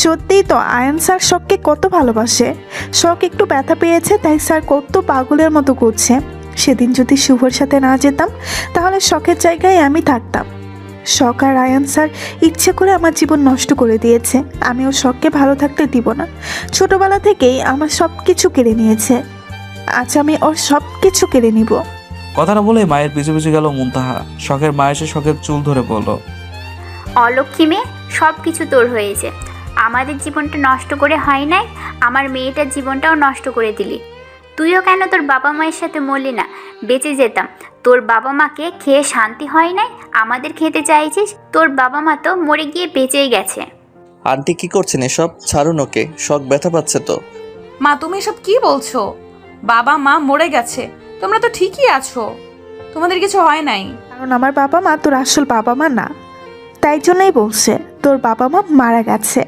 সত্যিই তো আয়ান স্যার শখকে কত ভালোবাসে। শখ একটু ব্যথা পেয়েছে তাই স্যার কত পাগলের মতো করছে। সেদিন যদি শুভর সাথে না যেতাম তাহলে শখের জায়গায় আমি থাকতাম। শখ আর আয়ান স্যার ইচ্ছে করে আমার জীবন নষ্ট করে দিয়েছে। আমি ও শখকে ভালো থাকতে দিব না। ছোটবেলা থেকেই আমার সব কিছু কেড়ে নিয়েছে, আজ আমি ওর সব কিছু কেড়ে নিব। কথাটা বলে মায়ের পিছু পিছু গেল মুনতাহা। শখের মা এসে শখের চুল ধরে বলল, অলক্ষ্মী মেয়ে, সব কিছু তোর হয়েছে। আমাদের জীবনটা নষ্ট করে হয় নাই, আমার মেয়েটার জীবনটাও নষ্ট করে দিলি। তুইও কেন তোর বাবা মায়ের সাথে মরলি না? বেঁচে যেতাম। তোর বাবা মাকে খেয়ে শান্তি হয় নাই, আমাদের খেতে চাইছিস। তোর বাবা মা তো মরে গিয়ে বেঁচেই গেছে। আন্টি কি করছেন এসব? ছাড়ুন ওকে, শখ ব্যথা পাচ্ছে তো। মা, তুমি এসব কি বলছো? বাবা মা মরে গেছে, তোমরা তো ঠিকই আছো, তোমাদের কিছু হয় নাই। কারণ আমার বাবা মা তোর আসল বাবা মা না, তাই জন্যই বলছে তোর বাবা মা মারা গেছে।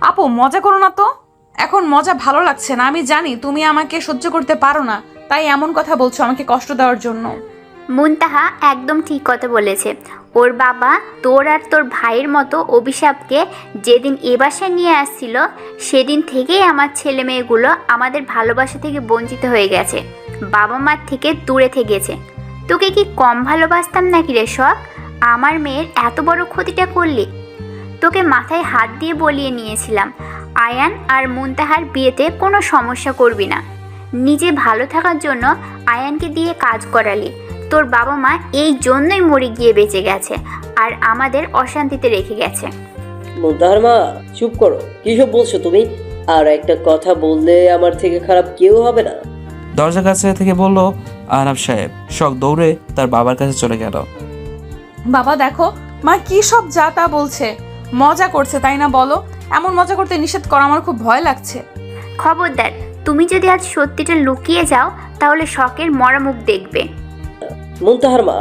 আপু, মজা করো না তো। এখন মজা ভালো লাগছে না। আমি জানি তুমি আমাকে সহ্য করতে পারো না, তাই এমন কথা বলছো আমাকে কষ্ট দেওয়ার জন্য। মুনতাহা একদম ঠিক কথা বলেছে। ওর বাবা তোর আর তোর ভাইয়ের মতো অভিশাপকে যেদিন এ বাসায় নিয়ে আসছিল, সেদিন থেকেই আমার ছেলে মেয়েগুলো আমাদের ভালোবাসা থেকে বঞ্চিত হয়ে গেছে, বাবা মার থেকে দূরে থেকেছে। তোকে কি কম ভালোবাসতাম নাকি রে শখ? আমার মেয়ের এত বড় ক্ষতিটা করলি। তোকে মাথায় হাত দিয়ে বলিয়ে নিয়েছিলাম আয়ান আর মুনতাহার বিয়েতে কোনো সমস্যা করবি না। নিজে ভালো থাকার জন্য আয়ানকে দিয়ে কাজ করালি। তোর বাবা মা এই জন্যই মরে গিয়ে বেঁচে গেছে আর আমাদের অশান্তিতে রেখে গেছে। মুনতাহার মা, চুপ করো। কিসব বলছো তুমি? আর একটা কথা বললে আমার থেকে খারাপ কেউ হবে না। দরজার কাছে থেকে বলল আহনাব সাহেব। শখ দৌড়ে তার বাবার কাছে চলে গেল। বাবা দেখো, মা কি সব যা তা বলছে। মজা করছে তাই না বলো? এমন মজা করতে নিষেধ করা, আমার খুব ভয় লাগছে। খবরদার, তুমি যদি আজ সত্যিটা লুকিয়ে যাও তাহলে শখের মরা মুখ দেখবে। মুনতাহার মা।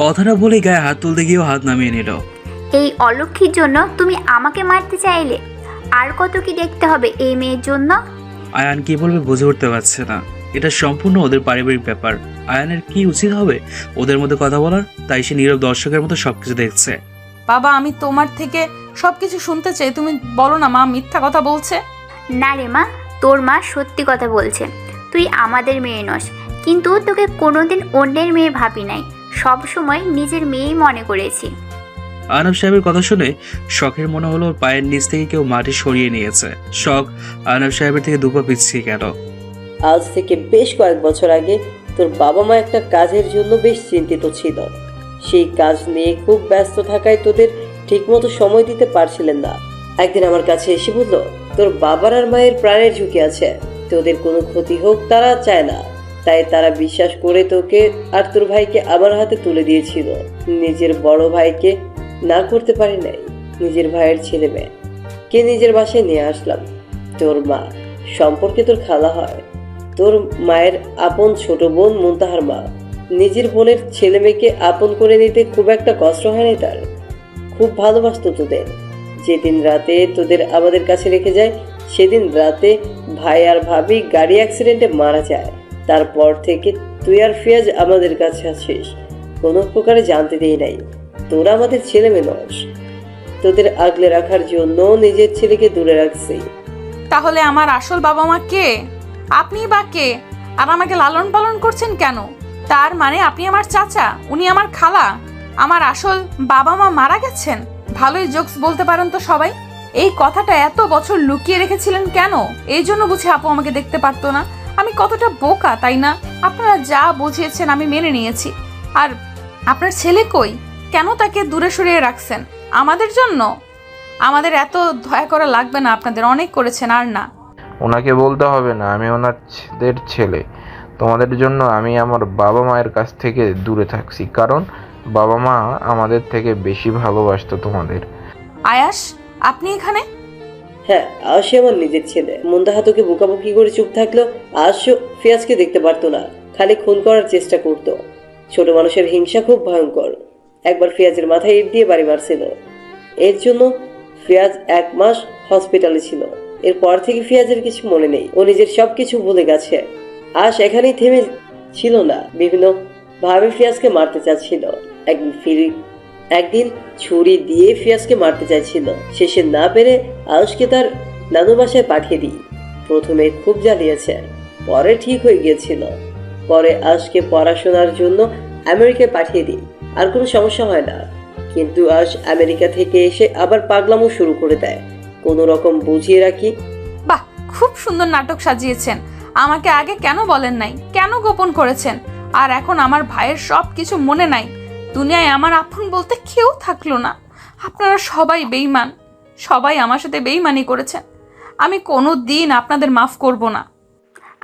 কথাটা বলে গায়ে হাত তুলতে গিয়েও হাত নামিয়ে নিল। এই অলক্ষীর জন্য তুমি আমাকে মারতে চাইলে? আর কত কি দেখতে হবে এই মেয়ের জন্য? আয়ান কি বলবে বুঝে উঠতে পারছে না। এটা সম্পূর্ণ ওদের পারিবারিক ব্যাপার। আয়ানের কি উচিত হবে ওদের মধ্যে কথা বলার? তাই সে নীরব দর্শকের মতো সবকিছু দেখছে। বাবা, আমি তোমার থেকে সবকিছু শুনতে চাই, তুমি বলো না মা মিথ্যা কথা বলছে। না রে মা, তোর মা সত্যি কথা বলছে। তুই আমাদের মেয়ে নস, কিন্তু তোকে কোনোদিন অন্যের মেয়ে ভাবি নাই, সব সময় নিজের মেয়েই মনে করেছি। আহনাব সাহেবের কথা শুনে শখের মনে হলো ওর পায়ের নিচ থেকে কেউ মাটি সরিয়ে নিয়েছে। শখ আহনাব সাহেবের থেকে দুপা পিছিয়ে গেল। আজ থেকে বেশ কয়েক বছর আগে তোর বাবা মা একটা কাজের জন্য বেশ চিন্তিত ছিল। সেই কাজ নিয়ে খুব ব্যস্ত থাকায় তোদের ঠিকমতো সময় দিতে পারছিলেন না। একদিন আমার কাছে এসে বলল, তোর বাবার আর মায়ের প্রাণের ঝুঁকি আছে, তোদের কোনো ক্ষতি হোক তারা চায় না, তাই তারা বিশ্বাস করে তোকে আর তোর ভাইকে আমার হাতে তুলে দিয়েছিল। নিজের বড় ভাইকে না করতে পারি নাই, নিজের ভাইয়ের ছেলে মেয়ে কে নিজের বাসায় নিয়ে আসলাম। তোর মা সম্পর্কে তোর খালা হয়, তোর মায়ের আপন ছোট বোন মুনতাহার মা। নিজের বোনের ছেলে মেয়েকে আপন করে নিতে খুব একটা কষ্ট হয়নি তার। খুব ভালোবাসতো তোদের। যেদিন রাতে তোদের আমাদের কাছে রেখে যায়, সেদিন রাতে ভাই আর ভাবি গাড়ি অ্যাক্সিডেন্টে মারা যায়। তারপর থেকে তুই আর ফিয়াজ আমাদের কাছে আছিস, কোনো প্রকারে জানতে দেই নাই তোরা আমাদের ছেলে মেয়ে নস। তোদের আগলে রাখার জন্য নিজের ছেলেকে দূরে রাখছি। তাহলে আমার আসল বাবা মা কে? আপনি বা কে? আর আমাকে লালন পালন করছেন কেন? তার মানে আপনি আমার চাচা, উনি আমার খালা। আমার আসল বাবা মা মারা গেছেন? ভালোই জোকস বলতে পারেন তো সবাই। এই কথাটা এত বছর লুকিয়ে রেখেছিলেন কেন? এই জন্য বুঝি আপু আমাকে দেখতে পারতো না? আমি কতটা বোকা, তাই না? আপনারা যা বুঝিয়েছেন আমি মেনে নিয়েছি। আর আপনার ছেলে কই? কেন তাকে দূরে সরিয়ে রাখছেন? আমাদের জন্য? আমাদের এত দয়া করা লাগবে না, আপনাদের অনেক করেছেন, আর না। ওনাকে বলতে হবে না আমি ওনাদের ছেলে। তোমাদের জন্য আমি আমার বাবা মায়ের কাছ থেকে দূরে থাকছি, কারণ বাবা মা আমাদের থেকে বেশি ভালোবাসতো তোমাদের। আয়াস, আপনি এখানে? হ্যাঁ, আশি আমার নিজের ছেলে। মুনতাহা তোকে বোকাবুকি করে চুপ থাকলো। আশও ফিয়াজকে দেখতে পারতো না, খালি খুন করার চেষ্টা করতো। ছোট মানুষের হিংসা খুব ভয়ঙ্কর। একবার ফিয়াজের মাথায় ইট দিয়ে বাড়ি মারছিল। এর জন্য ফিয়াজ 1 মাস হসপিটালে ছিল। এরপর থেকে ফিয়াজের কিছু মনে নেই, ও নিজের সবকিছু ভুলে গেছে। আশ এখানেই থেমে ছিল না, বিভিন্ন ভাবে ফিয়াজকে মারতে চাচ্ছিল। একদিন ছুরি দিয়ে ফিয়াজকে মারতে চাইছিল। শেষে না পেরে আশকে তার নানু বাসায় পাঠিয়ে দিই। প্রথমে খুব জ্বালিয়েছে, পরে ঠিক হয়ে গিয়েছিল। পরে আশকে পড়াশোনার জন্য আমেরিকায় পাঠিয়ে দিই, আর কোনো সমস্যা হয় না। কিন্তু আজ আমেরিকা থেকে এসে আবার পাগলামো শুরু করে দেয়। কোনো রকম বুঝিয়ে রাখি। বাহ, খুব সুন্দর নাটক সাজিয়েছেন। আমাকে আগে কেন বলেন নাই? কেন গোপন করেছেন? আর এখন আমার ভাইয়ের সব কিছু মনে নাই। দুনিয়ায় আমার আপন বলতে কেউ থাকলো না। আপনারা সবাই বেঈমান, সবাই আমার সাথে বেঈমানি করেছেন। আমি কোনো দিন আপনাদের মাফ করব না।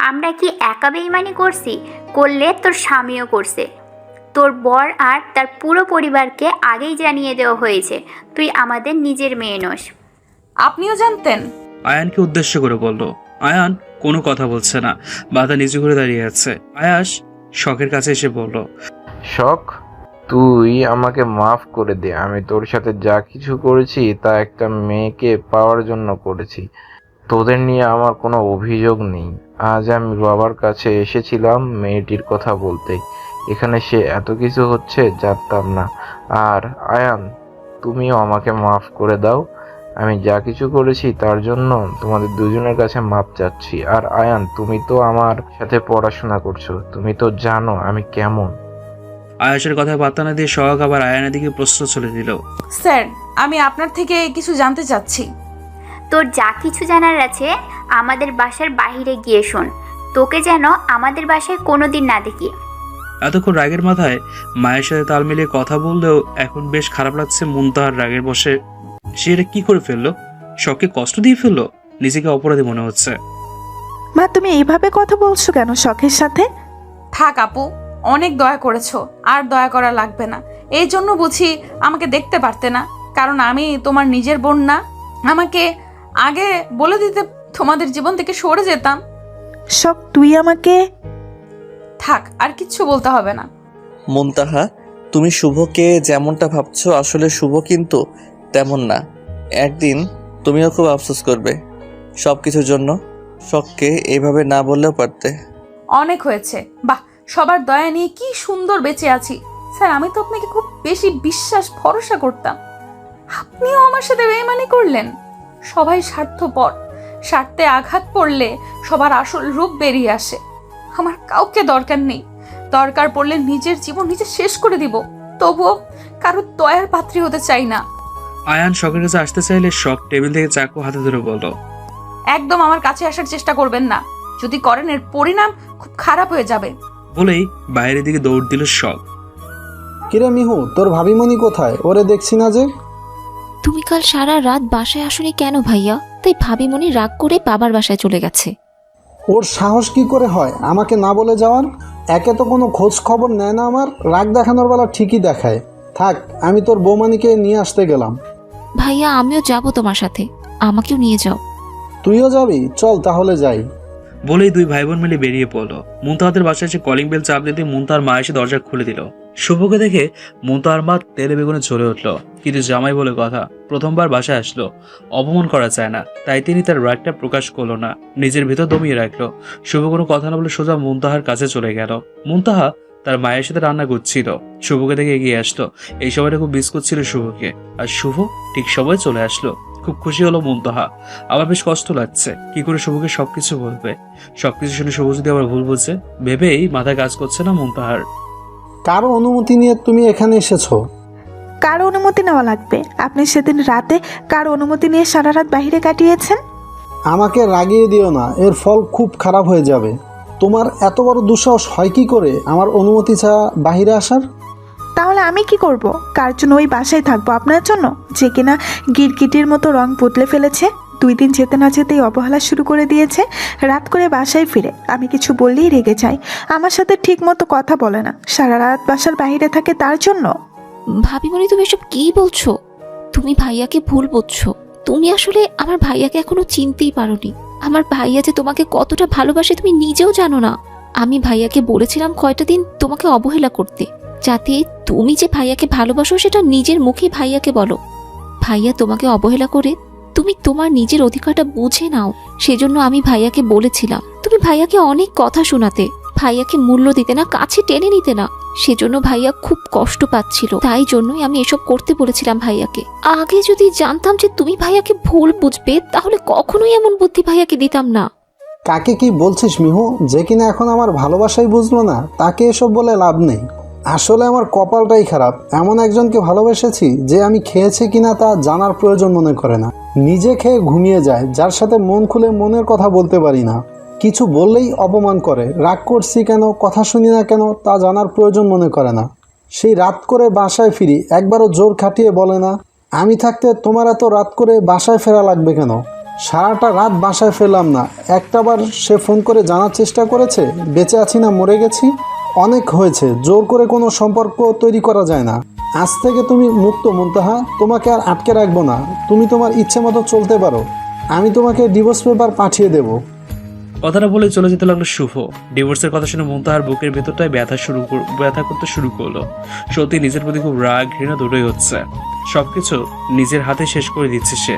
আমরা কি একা বেঈমানি করছি? করলে তোর স্বামীও করছে। তোর বর আর তার পুরো পরিবারকে আগেই জানিয়ে দেওয়া হয়েছে তুই আমাদের নিজের মেয়ে নস। আপনিও জানতেন? আয়ানকে উদ্দেশ্য করে বলল। আয়ান কোনো কথা বলছে না, মাথা নিচু করে দাঁড়িয়ে আছে। আয়াস শখের কাছে এসে বলল, শখ, তুই আমাকে মাফ করে দে। আমি তোর সাথে যা কিছু করেছি তা একটা মেয়েকে পাওয়ার জন্য করেছি। তোদের নিয়ে আমার কোনো অভিযোগ নেই। আজ আমি বাবার কাছে এসেছিলাম মেয়েটির কথা বলতে। এখানে সে এত কিছু হচ্ছে জানতাম না। আর আয়ান, তুমিও আমাকে মাফ করে দাও। আমি যা কিছু করেছি তার জন্য তোমাদের দুজনের কাছে মাপ চাচ্ছি। আর আয়ান, তুমি তো আমার সাথে পড়াশোনা করছো, তুমি তো জানো আমি কেমন। আয়াসের কথায় পাত্তা না দিয়ে শখ আবার আয়ানের দিকে প্রশ্ন চলে দিল। স্যার, আমি আপনার থেকে কিছু জানতে চাচ্ছি। তোর যা কিছু জানার আছে আমাদের বাসার বাইরে গিয়ে শোন। তোকে যেন আমাদের বাসায় কোনোদিন না দেখি। এতক্ষণ রাগের মাথায় মায়ের সাথে তাল মিলিয়ে কথা বললেও এখন বেশ খারাপ লাগছে মুনতাহার রাগের বসে। সে এটা কি করে ফেললো? শখকে কষ্ট দিয়ে ফেললো? নিজেকে অপরাধী মনে হচ্ছে। মা, তুমি এইভাবে কথা বলছো কেন শখের সাথে? থাক আপু, অনেক দয়া করেছো, আর দয়া করা লাগবে না। এই জন্য বুঝি আমাকে দেখতে পারতে না, কারণ আমি তোমার নিজের বোন না? আমাকে আগে বলে দিতে তোমাদের জীবন থেকে সরে যেতাম। শখ তুই আমাকে থাক, আর কিচ্ছু বলতে হবে না। মুনতাহা, তুমি শুভকে যেমনটা ভাবছো আসলে শুভ কিন্তু তেমন না। একদিন তুমিও খুব আফসোস করবে সব কিছুর জন্য। শখকে এইভাবে না বললেও পারতে। অনেক হয়েছে। বাহ, সবার দয়া নিয়ে কি সুন্দর বেঁচে আছি। স্যার, আমি তো আপনাকে খুব বেশি বিশ্বাস ভরসা করতাম, আপনিও আমার সাথে বেইমানি করলেন। সবাই স্বার্থপর, স্বার্থে আঘাত পড়লে সবার আসল রূপ বেরিয়ে আসে। আমার কাউকে দরকার নেই, দরকার পড়লে নিজের জীবন নিজে শেষ করে দিব, তবুও কারো দয়ার পাত্রী হতে চাই না। আয়ান শখের কাছে আসতে চাইলে শখ টেবিল থেকে চাকু হাতে ধরে বলল, একদম আমার কাছে আসার চেষ্টা করবেন না, যদি করেন এর পরিণাম খুব খারাপ হয়ে যাবে। বলেই বাইরের দিকে দৌড় দিল শখ। কিরে মিহু, তোর ভাবিমণি কোথায়? ওরে দেখছি না যে। তুমি কাল সারা রাত বাসায় আসোনি কেন ভাইয়া? তাই ভাবিমণি রাগ করে বাবার বাসায় চলে গেছে। ওর সাহস কি করে হয় আমাকে না বলে যাওয়ার? একে তো কোনো খোঁজ খবর নেয় না, আমার রাগ দেখানোর বেলা ঠিকই দেখায়। থাক, আমি তোর বৌমানিকে নিয়ে আসতে গেলাম। ভাইয়া আমিও যাব তোমার সাথে, আমাকেও নিয়ে যাও। তুইও যাবি? চল তাহলে যাই। বলেই দুই ভাই বোন মিলে বেরিয়ে পড়লো। মুনতাহাদের বাসায় এসে কলিং বেল চাপ দিতে মুনতাহার মা এসে দরজা খুলে দিল। শুভকে দেখে মুনতাহার মা তেলে বেগুনে চলে উঠলো। কিন্তু জামাই বলে কথা, প্রথমবার বাসায় আসলো, অপমান করা চায় না, তাই তিনি তার রাগটা প্রকাশ করলো না, নিজের ভেতর দমিয়ে রাখলো। শুভ কোনো কথা না বলে সোজা মুনতাহার কাছে চলে গেল। মুনতাহা তার মায়ের সাথে রান্না করছিল, শুভকে দেখে এগিয়ে আসলো। এই সময়টা খুব মিস করছিল শুভকে, আর শুভ ঠিক সময় চলে আসলো। খুব খুশি হলো মুনতাহা, আবার বেশ কষ্ট লাগছে, কি করে শুভকে সবকিছু বলবে। সবকিছু শুনে শুভ যদি আবার ভুল বলছে ভেবেই মাথায় কাজ করছে না মুনতাহার। কারো অনুমতি নিয়ে তুমি এখানে এসেছো? কারো অনুমতি নেওয়া লাগবে? আপনি সেদিন রাতে কারো অনুমতি নিয়ে সারা রাত বাইরে কাটিয়েছেন। আমাকে রাগিয়ে দিও না, এর ফল খুব খারাপ হয়ে যাবে। তোমার এত বড় দুঃসাহস হয় কি করে আমার অনুমতি ছাড়া বাইরে আসার? তাহলে আমি কি করব? কার জন্য ওই বাসায় থাকবো? আপনার জন্য, যে কিনা গিরগিটির মতো রং বদলে ফেলেছে। 2 দিন যেতে না যেতেই অবহেলা শুরু করে দিয়েছে। রাত করে বাসায় ফিরে আমি কিছু বললেই রেগে যায়, আমার সাথে ঠিক মতো কথা বলে না, সারা রাত বাসার বাইরে থাকে তার জন্য। ভাবিমণি তুমি এসব কি বলছো? তুমি ভাইয়াকে ভুল বুঝছো। তুমি আসলে আমার ভাইয়াকে এখনো চিনতেই পারোনি। আমার ভাইয়া যে তোমাকে কতটা ভালোবাসে তুমি নিজেও জানো না। আমি ভাইয়াকে বলেছিলাম কয়টা দিন তোমাকে অবহেলা করতে, যাতে তুমি যে ভাইয়াকে ভালোবাসো সেটা নিজের মুখে ভাইয়াকে বলো। ভাইয়া তোমাকে অবহেলা করে তুমি তোমার নিজের অধিকারটা বুঝে নাও, সেজন্য আমি ভাইয়াকে বলেছিলাম। তুমি ভাইয়াকে অনেক কথা শোনাতে, ভাইয়াকে মূল্য দিতে না, কাছে টেনে নিতে না, সেজন্য ভাইয়া খুব কষ্ট পাচ্ছিল। তাই জন্যই আমি এসব করতে বলেছিলাম ভাইয়াকে। আগে যদি জানতাম যে তুমি ভাইয়াকে ভুল বুঝবে তাহলে কখনোই এমন বুদ্ধি ভাইয়াকে দিতাম না। কাকে কি বলছিস মিহু? যে কিনা এখন আমার ভালোবাসাই বুঝলো না, তাকে এসব বলে লাভ নেই। আসলে আমার কপালটাই খারাপ, এমন একজনকে ভালোবেসেছি যে আমি খেয়েছি কিনা তা জানার প্রয়োজন মনে করে না, নিজে খেয়ে ঘুমিয়ে যায়, যার সাথে মন খুলে মনের কথা বলতে পারি না। কিছু বললেই অপমান করে, রাগ করছি কেন, কথা শুনি না কেন তা জানার প্রয়োজন মনে করে না। সেই রাত করে বাসায় ফিরি, একবারও জোর খাটিয়ে বলে না আমি থাকতে তোমার এত রাত করে বাসায় ফেরা লাগবে কেন। সারাটা রাত বাসায় ফেরলাম না, একটাবার সে ফোন করে জানার চেষ্টা করেছে বেঁচে আছি না মরে গেছি? অনেক হয়েছে, জোর করে কোনো সম্পর্ক তৈরি করা যায় না। আজ থেকে তুমি মুক্ত মুনতাহা, তোমাকে আর আটকে রাখবো না, তুমি তোমার ইচ্ছে মতো চলতে পারো। আমি তোমাকে ডিভোর্স পেপার পাঠিয়ে দেব। কথাটা বলে চলে যেতে লাগলো শুভ। ডিভোর্সের কথা শুনে মুনতাহার বুকের ভেতরটায় ব্যথা করতে শুরু করলো। সত্যি নিজের প্রতি খুব রাগ ঘৃণা দুটোই হচ্ছে, সবকিছু নিজের হাতে শেষ করে দিচ্ছে সে।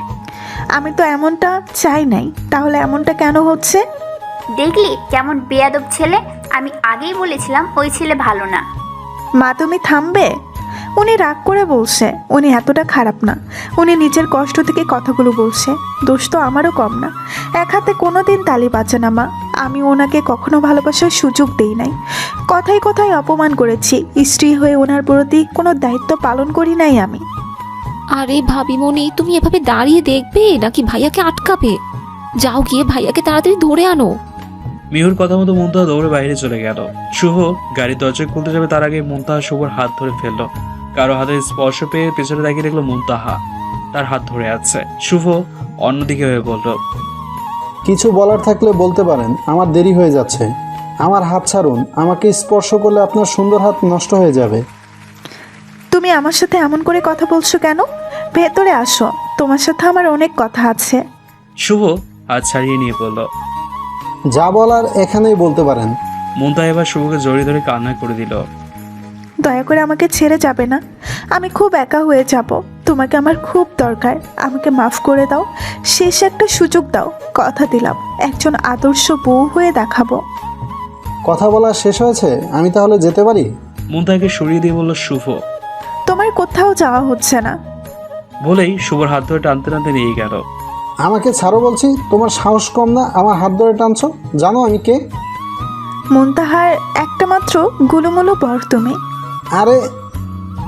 আমি তো এমনটা চাই নাই, তাহলে এমনটা কেন হচ্ছে? দেখলি কেমন বেয়াদব ছেলে? আমি আগেই বলেছিলাম ওই ছেলে ভালো না। মা তুমি থামবে? উনি রাগ করে বলছে, উনি এতটা খারাপ না, উনি নিজের কষ্ট থেকে কথাগুলো বলছে। দোষ তো আমারও কম না, এক হাতে কোনো দিন তালি বাজে না মা। আমি ওনাকে কখনো ভালোবাসার সুযোগ দেই নাই, কথায় কথায় অপমান করেছি, স্ত্রী হয়ে ওনার প্রতি কোনো দায়িত্ব পালন করি নাই আমি। আরে ভাবিমণি তুমি এভাবে দাঁড়িয়ে দেখবে নাকি ভাইয়াকে আটকাবে? যাও গিয়ে ভাইয়াকে তাড়াতাড়ি ধরে আনো। মিহুর কথা মতো মুনতাহা দৌড়ে বাইরে চলে গেল। শুভ গাড়ির দরজা খুলতে যাবে তার আগে মুনতাহা শুভর হাত ধরে ফেললো। কারো হাতে স্পর্শ পেয়ে পেছনে তাকিয়ে দেখলো মুনতাহা তার হাত ধরে আছে। শুভ অন্যদিকে হয়ে বলল, কিছু বলার থাকলে বলতে পারেন, আমার দেরি হয়ে যাচ্ছে। আমার হাত ছাড়ুন, আমাকে স্পর্শ করলে আপনার সুন্দর হাত নষ্ট হয়ে যাবে। তুমি আমার সাথে এমন করে কথা বলছো কেন? ভেতরে আসো, তোমার সাথে আমার অনেক কথা আছে। শুভ হাত ছাড়িয়ে নিয়ে বলল, যা বলার এখানেই বলতে পারেন। মুনতাহা এবার শুভকে জড়িয়ে ধরে কান্না করে দিল। দয়া করে আমাকে ছেড়ে যাবে না, আমি খুব একা হয়ে যাব। তোমাকে আমার খুব দরকার, আমাকে মাফ করে দাও। শেষ একটা সুযোগ দাও, কথা দিলাম একজন আদর্শ বউ হয়ে দেখাবো। কথা বলা শেষ হয়েছে, আমি তাহলে যেতে পারি? মুনতাহাকে সরিয়ে দিয়ে বলল শুভ। তোমার কোথাও যাওয়া হচ্ছে না। বলেই শুভর হাত ধরে টানতে টানতে নিয়ে গেল। আমাকে ছাড়ো বলছি, তোমার সাহস কম না আমার হাত ধরে টানছো? জানো আমি কে? মুনতাহার একটা মাত্র গুলুমুলু বর তুমি। আরে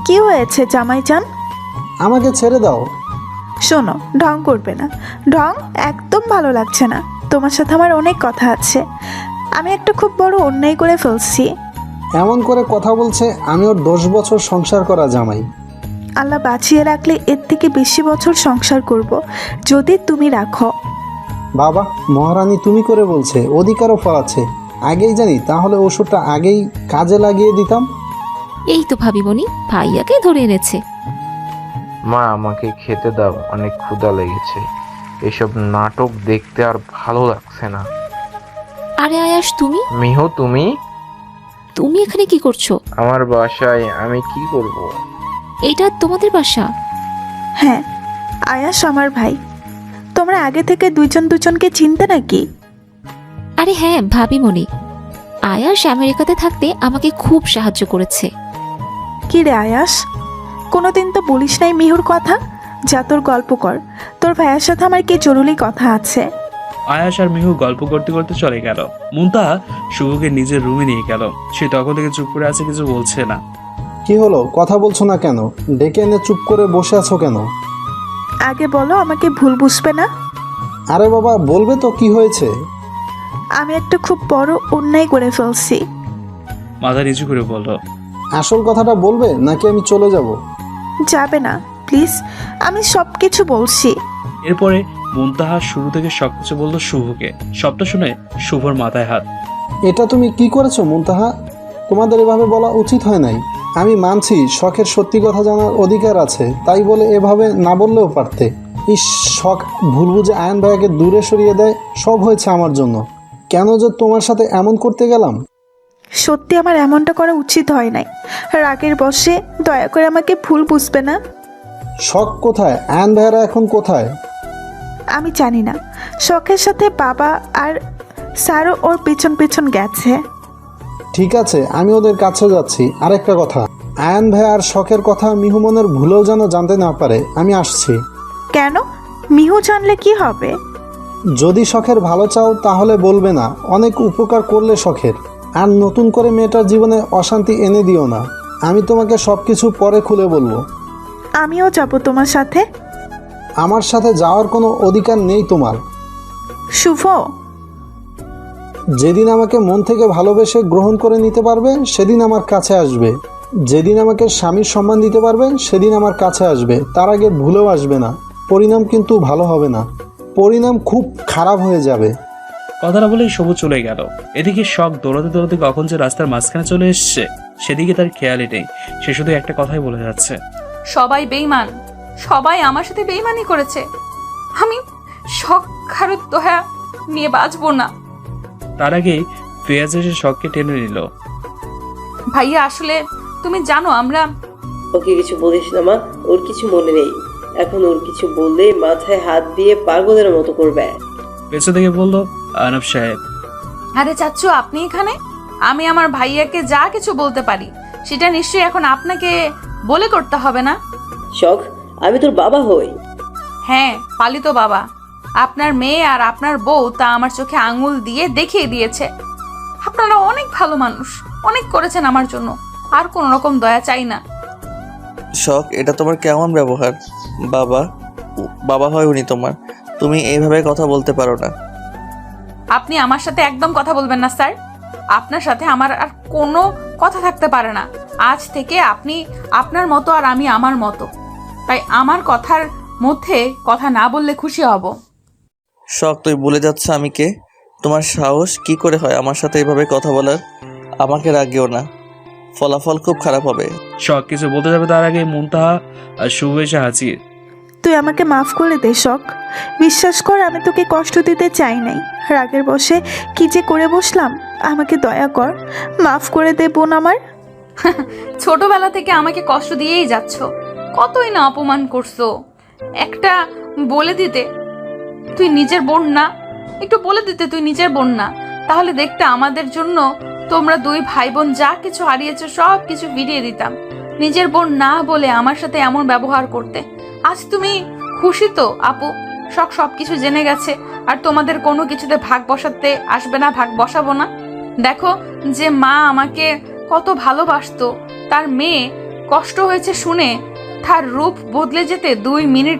কি হয়েছে জামাইজান? আমাকে ছেড়ে দাও। শোনো, ঢং করবে না, ঢং একদম ভালো লাগছে না। তোমার সাথে আমার অনেক কথা আছে, আমি একটা খুব বড় অন্যায় করে ফেলছি। এমন করে কথা বলছে, আমি ওর 10 বছর সংসার করা জামাই। আল্লাহ বাঁচিয়ে রাখলে এর থেকে বেশি বছর সংসার করব, যদি তুমি রাখো। বাবা, মহারানী তুমি করে বলছে, অধিকারও ফলাচ্ছে। আগেই জানি তাহলে ওষুধটা আগেই কাজে লাগিয়ে দিতাম। এই তো ভাবিমণি ভাইয়াকে ধরে এনেছে। মা আমাকে খেতে দাও, অনেক ক্ষুধা লেগেছে। এসব নাটক দেখতে আর ভালো লাগছে না। আরে আয়াস, তুমি মিহু তুমি তুমি এখানে কি করছো? আমার বাসায় আমি কি করব? এটা তোমাদের বাসা? হ্যাঁ, আয়াস আমার ভাই। তোমরা আগে থেকে দুজন দুজনকে চিনতে নাকি? আরে হ্যাঁ ভাবিমণি, আয়াস আমেরিকাতে থাকতে আমাকে খুব সাহায্য করেছে। কি রে আয়াস, কোনোদিন তো বলিস নাই মিহুর কথা। যা তোর গল্প কর, তোর ভাইয়ের সাথে আমার কি জরুরি কথা আছে। আয়াস আর মিহু গল্প করতে করতে চলে গেল। মুনতাহা শুভকে নিজের রুমে নিয়ে গেল। সে তখন থেকে চুপ করে আছে, কিছু বলছে না। কি হলো, কথা বলছো না কেন? ডেকে এনে চুপ করে বসে আছো কেন? আগে বলো, আমাকে ভুল বুঝবে না। আরে বাবা, বলবে তো কি হয়েছে। আমি একটা খুব বড় অন্যায় করে ফেলছি। মাথা নিচু করে বলল। আসল কথাটা বলবে নাকি আমি চলে যাব? যাবে না প্লিজ, আমি সব কিছু বলছি। এরপরে মুনতাহা শুরু থেকে সবকিছু বলল শুভকে। সবটা শুনে শুভর মাথায় হাত। এটা তুমি কি করেছো মুনতাহা? তোমাদের এভাবে বলা উচিত হয় নাই। আমি মানছি শখের সত্যি কথা জানার অধিকার আছে, তাই বলে এভাবে না বললেও পারতে। ইস, শখ ভুল বুঝে আয়ন ভাইয়াকে দূরে সরিয়ে দেয়। সব হয়েছে আমার জন্য। কেন যে তোমার সাথে এমন করতে গেলাম? সত্যি আমার এমনটা করা উচিত হয় নাই। রাগের বশে, দয়া করে আমাকে ভুল বুঝবে না। শখ কোথায়? আয়ন ভাইয়ারা এখন কোথায়? আমি জানি না। শখের সাথে বাবা আর স্যারও ওর পেছন পেছন গেছে। ঠিক আছে, আমি ওদের কাছে যাচ্ছি। আরেকটা কথা, আয়ন ভাই আর শখের কথা মিহু মনের ভুলেও যেন জানতে না পারে। আমি আসছি। কেন? মিহু জানলে কি হবে? যদি শখের ভালো চাও তাহলে বলবে না। অনেক উপকার করলে শখের। আর নতুন করে মেয়েটার জীবনে অশান্তি এনে দিও না। আমি তোমাকে সব কিছু পরে খুলে বলবো। আমিও যাব তোমার সাথে। আমার সাথে যাওয়ার কোনো অধিকার নেই তোমার। শুভ, যেদিন আমাকে মন থেকে ভালোবেসে গ্রহণ করে নিতে পারবে সেদিন আমার কাছে আসবে। যেদিন আমাকে স্বামীর সম্মান দিতে পারবে সেদিন আমার কাছে আসবে। তার আগে ভুলেও আসবে না। পরিণাম কিন্তু ভালো হবে না, পরিণাম খুব খারাপ হয়ে যাবে। কথাটা বলেই শুভ চলে গেল। এদিকে শখ দৌড়াতে দৌড়াতে কখন যে রাস্তার মাঝখানে চলে এসছে সেদিকে তার খেয়ালই নেই। সে শুধু একটা কথাই বলে যাচ্ছে, সবাই বেইমান, সবাই আমার সাথে বেইমানি করেছে। আমি শখ খারুত দোহা নিয়ে বাঁচবো না। তার আগেই ফিয়াজ এসে শখকে টেনে নিল। ভাইয়া, আসলে তুমি জানো আমরা। ওকে কিছু বলিস না মা, ওর কিছু মনে নেই। এখন ওর কিছু বললে মাথায় হাত দিয়ে পাগলের মতো করবে। পেছন থেকে বলল আনব সাহেব। আরে চাচ্চু, আপনি এখানে? আমি আমার ভাইয়াকে যা কিছু বলতে পারি সেটা নিশ্চয়ই এখন আপনাকে বলে করতে হবে না? শখ, আমি তোর বাবা হই। হ্যাঁ, পালিত বাবা। আপনার মেয়ে আর আপনার বউ তা আমার চোখে আঙুল দিয়ে দেখিয়ে দিয়েছে। আপনারা অনেক ভালো মানুষ, অনেক করেছেন আমার জন্য। আর কোন রকম দয়া চাই না। শখ, এটা তোমার কেমন ব্যবহার? বাবা হয় উনি তোমার, তুমি এইভাবে কথা বলতে পারো না। আপনি আমার সাথে একদম কথা বলবেন না স্যার। আপনার সাথে আমার আর কোনো কথা থাকতে পারে না। আজ থেকে আপনি আপনার মতো আর আমি আমার মতো। তাই আমার কথার মধ্যে কথা না বললে খুশি হব। শখ, তুই ভুলে যাচ্ছ আমি কে? তোমার সাহস কি করে হয় আমার সাথে এইভাবে কথা বলার? আমাকে রাগিও না, ফলাফল খুব খারাপ হবে। শখ কিছু বলতে যাবে তার আগে মুনতাহা আর শুভ এসে হাজির। তুই আমাকে মাফ করে দে শখ। বিশ্বাস কর আমি তোকে কষ্ট দিতে চাই নাই, রাগের বশে কি যে করে বসলাম। আমাকে দয়া কর, মাফ করে দে বোন আমার। ছোটবেলা থেকে আমাকে কষ্ট দিয়েই যাচ্ছ, কতই না অপমান করছো। একটা বলে দিতে তুই নিজের বোন না, একটু বলে দিতে তুই নিজের বোন না, তাহলে দেখতে আমাদের জন্য তোমরা দুই ভাই বোন যা কিছু হারিয়েছো সব কিছু ফিরিয়ে দিতাম। নিজের বোন না বলে আমার সাথে এমন ব্যবহার করতে। আজ তুমি খুশি তো আপু? সব কিছু জেনে গেছে, আর তোমাদের কোনো কিছুতে ভাগ বসাতে আসবে না, ভাগ বসাবো না। দেখো যে মা আমাকে কত ভালোবাসতো, তার মেয়ে কষ্ট হয়েছে শুনে তার রূপ বদলে যেতে 2 মিনিট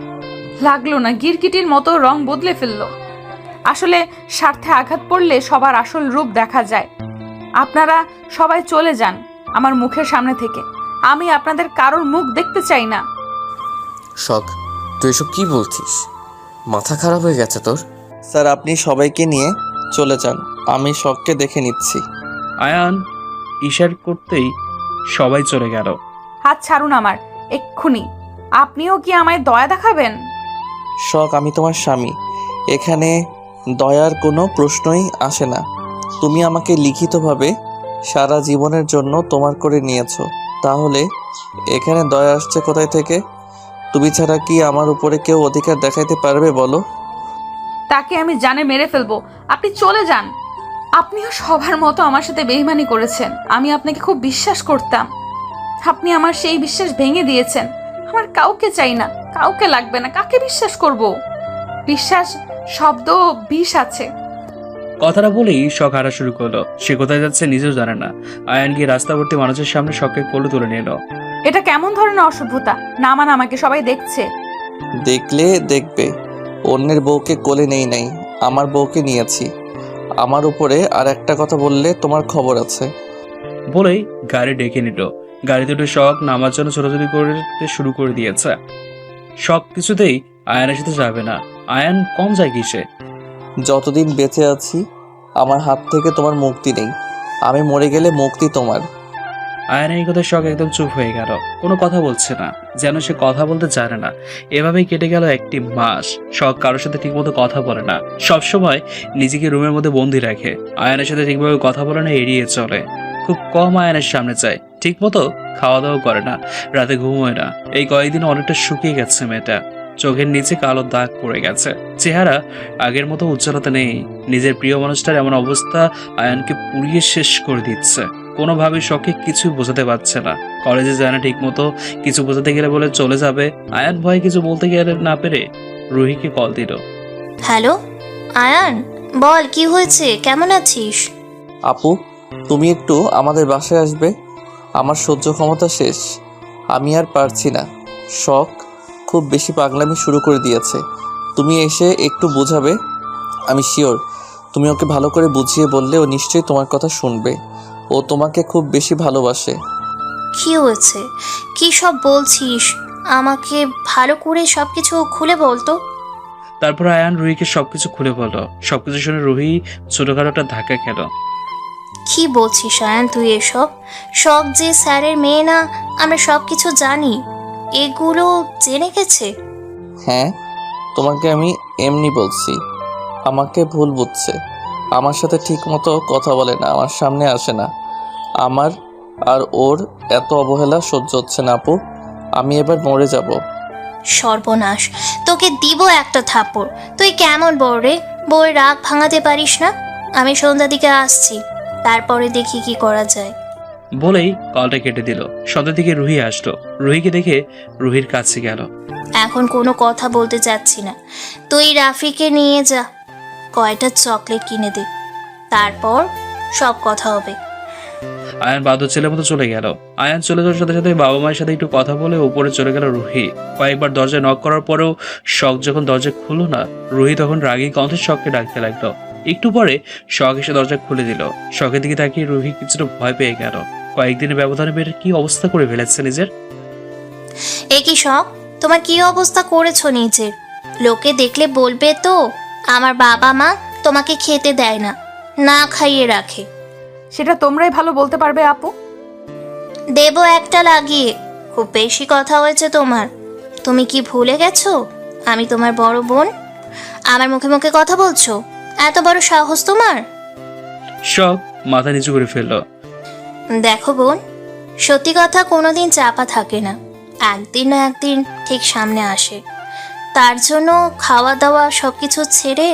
লাগলো না, গিরগিটির মতো রং বদলে ফেললো। আসলে স্বার্থে আঘাত পড়লে সবার আসল রূপ দেখা যায়। আপনারা সবাই চলে যান আমার মুখের সামনে থেকে, আমি আপনাদের কারোর মুখ দেখতে চাই না। শখ, তুই এসব কি বলছিস? মাথা খারাপ হয়ে গেছে তোর? স্যার আপনি সবাইকে নিয়ে চলে যান, আমি শখকে দেখে নিচ্ছি। আয়ান ইশারা করতেই সবাই চলে গেল। হাত ছাড়ুন আমার এক্ষুনি। আপনিও কি আমায় দয়া দেখাবেন? শখ, আমি তোমার স্বামী, এখানে দয়ার কোনো প্রশ্নই আসে না। তুমি আমাকে লিখিতভাবে সারা জীবনের জন্য তোমার করে নিয়েছো, তাহলে এখানে দয়া আসছে কোথায় থেকে? তুমি ছাড়া কি আমার উপরে কেউ অধিকার দেখাইতে পারবে বলো? তাকে আমি জানে মেরে ফেলবো। আপনি চলে যান। আপনিও সবার মতো আমার সাথে বেইমানি করেছেন। আমি আপনাকে খুব বিশ্বাস করতাম, আপনি আমার সেই বিশ্বাস ভেঙে দিয়েছেন। আমার কাউকে চাই না, কাউকে লাগবে না, কাকে বিশ্বাস করব? বিশ্বাস শব্দ বিষ আছে। কথাটা বলেই শখ হাঁটা শুরু করলো। সে কোথায় যাচ্ছে নিজেও জানে না। আয়ান গিয়ে রাস্তাবর্তী মানুষের সামনে শখকে কোলে তুলে নিল। এটা কেমন ধরনের অসভ্যতা? নামান আমাকে, সবাই দেখছে। দেখলে দেখবে, অন্যের বউকে কোলে নেই নাই, আমার বউকে নিয়েছি। আমার উপরে আর একটা কথা বললে তোমার খবর আছে। বলেই গাড়ি ডেকে নিল। গাড়িতে উঠে শখ নামার জন্য ছোটাছুটি করতে শুরু করে দিয়েছে। সব কিছুতেই আয়ানের সাথে যাবে না। আয়ান কম যায় কিসে? যতদিন বেঁচে আছি আমার হাত থেকে তোমার মুক্তি নেই, আমি মরে গেলে মুক্তি তোমার। আয়ানের এই কথা শখ একদম চুপ হয়ে গেল, কোনো কথা বলছে না, যেন সে কথা বলতে জানে না। এভাবেই কেটে গেল 1 মাস। শখ কারোর সাথে ঠিকমতো কথা বলে না, সবসময় নিজেকে রুমের মধ্যে বন্দি রাখে। আয়ানের সাথে ঠিকভাবে কথা বলে না, এড়িয়ে চলে। খুব কম আয়ানের সামনে যায়, ঠিকমতো খাওয়া দাওয়া করে না, রাতে ঘুমোয় না। এই কয়েকদিন অনেকটা শুকিয়ে গেছে মেয়েটা, চোখের নিচে কালো দাগ পড়ে গেছে, চেহারা আগের মতো উজ্জ্বলতা নেই। নিজের প্রিয় মানুষটার এমন অবস্থা আয়ানকে পুড়িয়ে শেষ করে দিচ্ছে। কোনোভাবেই শখে কিছু বোঝাতে পারছে না। কলেজে যায় না ঠিক মতো, কিছু বোঝাতে গেলে বলে চলে যাবে। আয়ান ভয়ে কিছু বলতে গেলে না পেরে রুহিকে কল দিল। হ্যালো আয়ান, বল কি হয়েছে, কেমন আছিস? আপু, তুমি একটু আমাদের বাসায় আসবে? আমার সহ্য ক্ষমতা শেষ, আমি আর পারছি না। শখ খুব বেশি পাগলামি শুরু করে দিয়েছে, তুমি এসে একটু বোঝাবে? আমি শিওর তুমি ওকে ভালো করে বুঝিয়ে বললে ও নিশ্চয়ই তোমার কথা শুনবে। ও তোমাকে খুব বেশি ভালোবাসে। কি হয়েছে, কি সব বলছিস? আমাকে ভালো করে সবকিছু খুলে বলতো। তারপর আয়ান রুহিকে সবকিছু খুলে বলল। সবকিছু শুনে রুহি ছোটখাটো একটা ধাক্কা খেল। কি বলছিস আয়ান তুই এসব? শখ যে স্যারের মেয়ে না, আমরা সব কিছু জানি, এগুলো জেনে গেছে। হ্যাঁ, তোমাকে আমি এমনি বলছি, আমাকে ভুল বুঝছে। আমার সাথে ঠিক মতো কথা বলে না, আমার সামনে আসে না। আমার আর ওর এত অবহেলা সহ্য হচ্ছে না আপু, আমি এবার মরে যাব। সর্বনাশ, তোকে দিব একটা থাপ্পড়। তুই কেমন বড় রে, বউর রাগ ভাঙাতে পারিস না? আমি সন্ধ্যা দিকে আসছি, তারপরে দেখি কি করা যায়। বলেই কলটা কেটে দিল। সন্ধ্যার দিকে রুহি আসলো। রুহিকে দেখে রুহির কাছে গেল। এখন কোনো কথা বলতে চাচ্ছি না, তুই রাফিকে নিয়ে যা, কয়টা চকলেট কিনে দে, তারপর সব কথা হবে। আয়ান বাধ্য ছেলের মতো চলে গেল। আয়ান চলে যাওয়ার সাথে সাথে বাবা মায়ের সাথে একটু কথা বলে উপরে চলে গেল রুহি। কয়েকবার দরজায় নক করার পরেও শখ যখন দরজা খুললো না, রুহি তখন রাগী কণ্ঠে শখকে ডাকতে লাগলো। একটু পরে শখ এসে দরজা খুলে দিল। শখের দিকে তাকিয়ে রুহি কিছুটা ভয় পেয়ে গেল। কয়েকদিনের ব্যবধানে মেয়েটা কি অবস্থা করে ফেলেছে নিজের। এ কি শখ, তোমার কি অবস্থা করেছো নিজের? লোকে দেখলে বলবে তো আমার বাবা মা তোমাকে খেতে দেয় না, না খাইয়ে রাখে। সেটা তোমরাই ভালো বলতে পারবে আপু। দেব একটা লাগিয়ে, খুব বেশি কথা হয়েছে তোমার। তুমি কি ভুলে গেছো আমি তোমার বড় বোন, আমার মুখে মুখে কথা বলছো? এত বড় সাহস তোমার? শখ মাথা নিচু করে ফেললো। দেখো বোন, সত্যি কথা কোনোদিন চাপা থাকে না, একদিন না একদিন ঠিক সামনে আসে। তার জন্য খাওয়া দাওয়া সব কিছু ছেড়ে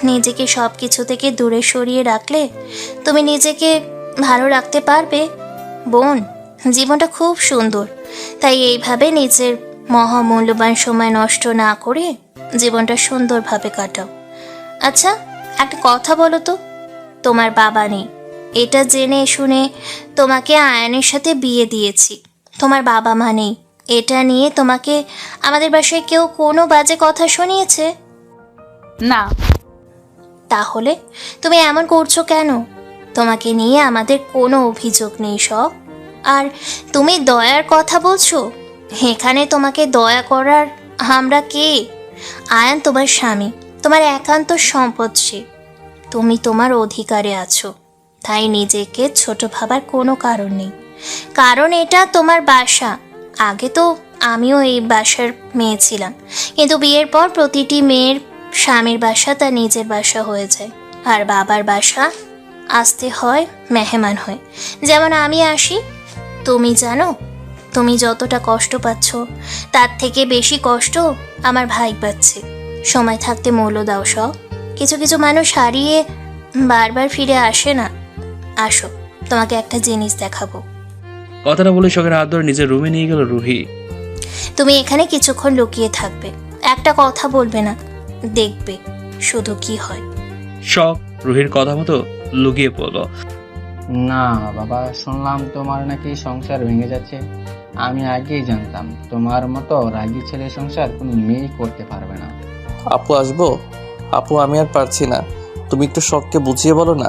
নিজেকে সব কিছু থেকে দূরে সরিয়ে রাখলে তুমি নিজেকে ভালো রাখতে পারবে। বোন, জীবনটা খুব সুন্দর, তাই এইভাবে নিজের মহামূল্যবান সময় নষ্ট না করে জীবনটা সুন্দরভাবে কাটাও। আচ্ছা, একটা কথা বলো তো, তোমার বাবা নেই, এটা জেনে শুনে তোমাকে আয়ানের সাথে বিয়ে দিয়েছি। তোমার বাবা মা নেই, এটা নিয়ে তোমাকে আমাদের বাসায় কেউ কোনো বাজে কথা শুনিয়েছে? না। তাহলে তুমি এমন করছো কেন? তোমাকে নিয়ে আমাদের কোনো অভিযোগ নেই সব। আর তুমি দয়ার কথা বলছো, এখানে তোমাকে দয়া করার আমরা কে? আয়ান তোমার স্বামী, তোমার একান্ত সম্পদ সে। তুমি তোমার অধিকারে আছো, তাই নিজেকে ছোট ভাবার কোনো কারণ নেই। কারণ এটা তোমার বাসা। আগে তো আমিও এই বাসার মেয়ে ছিলাম, কিন্তু বিয়ের পর প্রতিটি মেয়ের স্বামীর বাসা তার নিজের বাসা হয়ে যায়, আর বাবার বাসা আসতে হয় মেহমান হয়ে, যেমন আমি আসি। তুমি জানো, তুমি যতটা কষ্ট পাচ্ছ তার থেকে বেশি কষ্ট আমার ভাই পাচ্ছে। সময় থাকতে মূল্য দাও সব। কিছু কিছু মানুষ হারিয়ে বারবার ফিরে আসে না। আসো, তোমাকে একটা জিনিস দেখাবো। কথাটা বলে শখের হাত ধরে নিজের রুমে নিয়ে গেল রুহি। তুমি এখানে কিছুক্ষণ লুকিয়ে থাকবে, একটা কথা বলবে না, দেখবে শুধু কি হয়। শখ রুহির কথা মতো লুকিয়ে পড়লো। না বাবা, শুনলাম তোমার নাকি সংসার ভেঙে যাচ্ছে। আমি আগেই জানতাম তোমার মতো রাগী ছেলে সংসার কোনো মেয়েই করতে পারবে না। আপু আসবো? আপু আমি আর পারছি না, তুমি একটু শখকে বুঝিয়ে বলো না।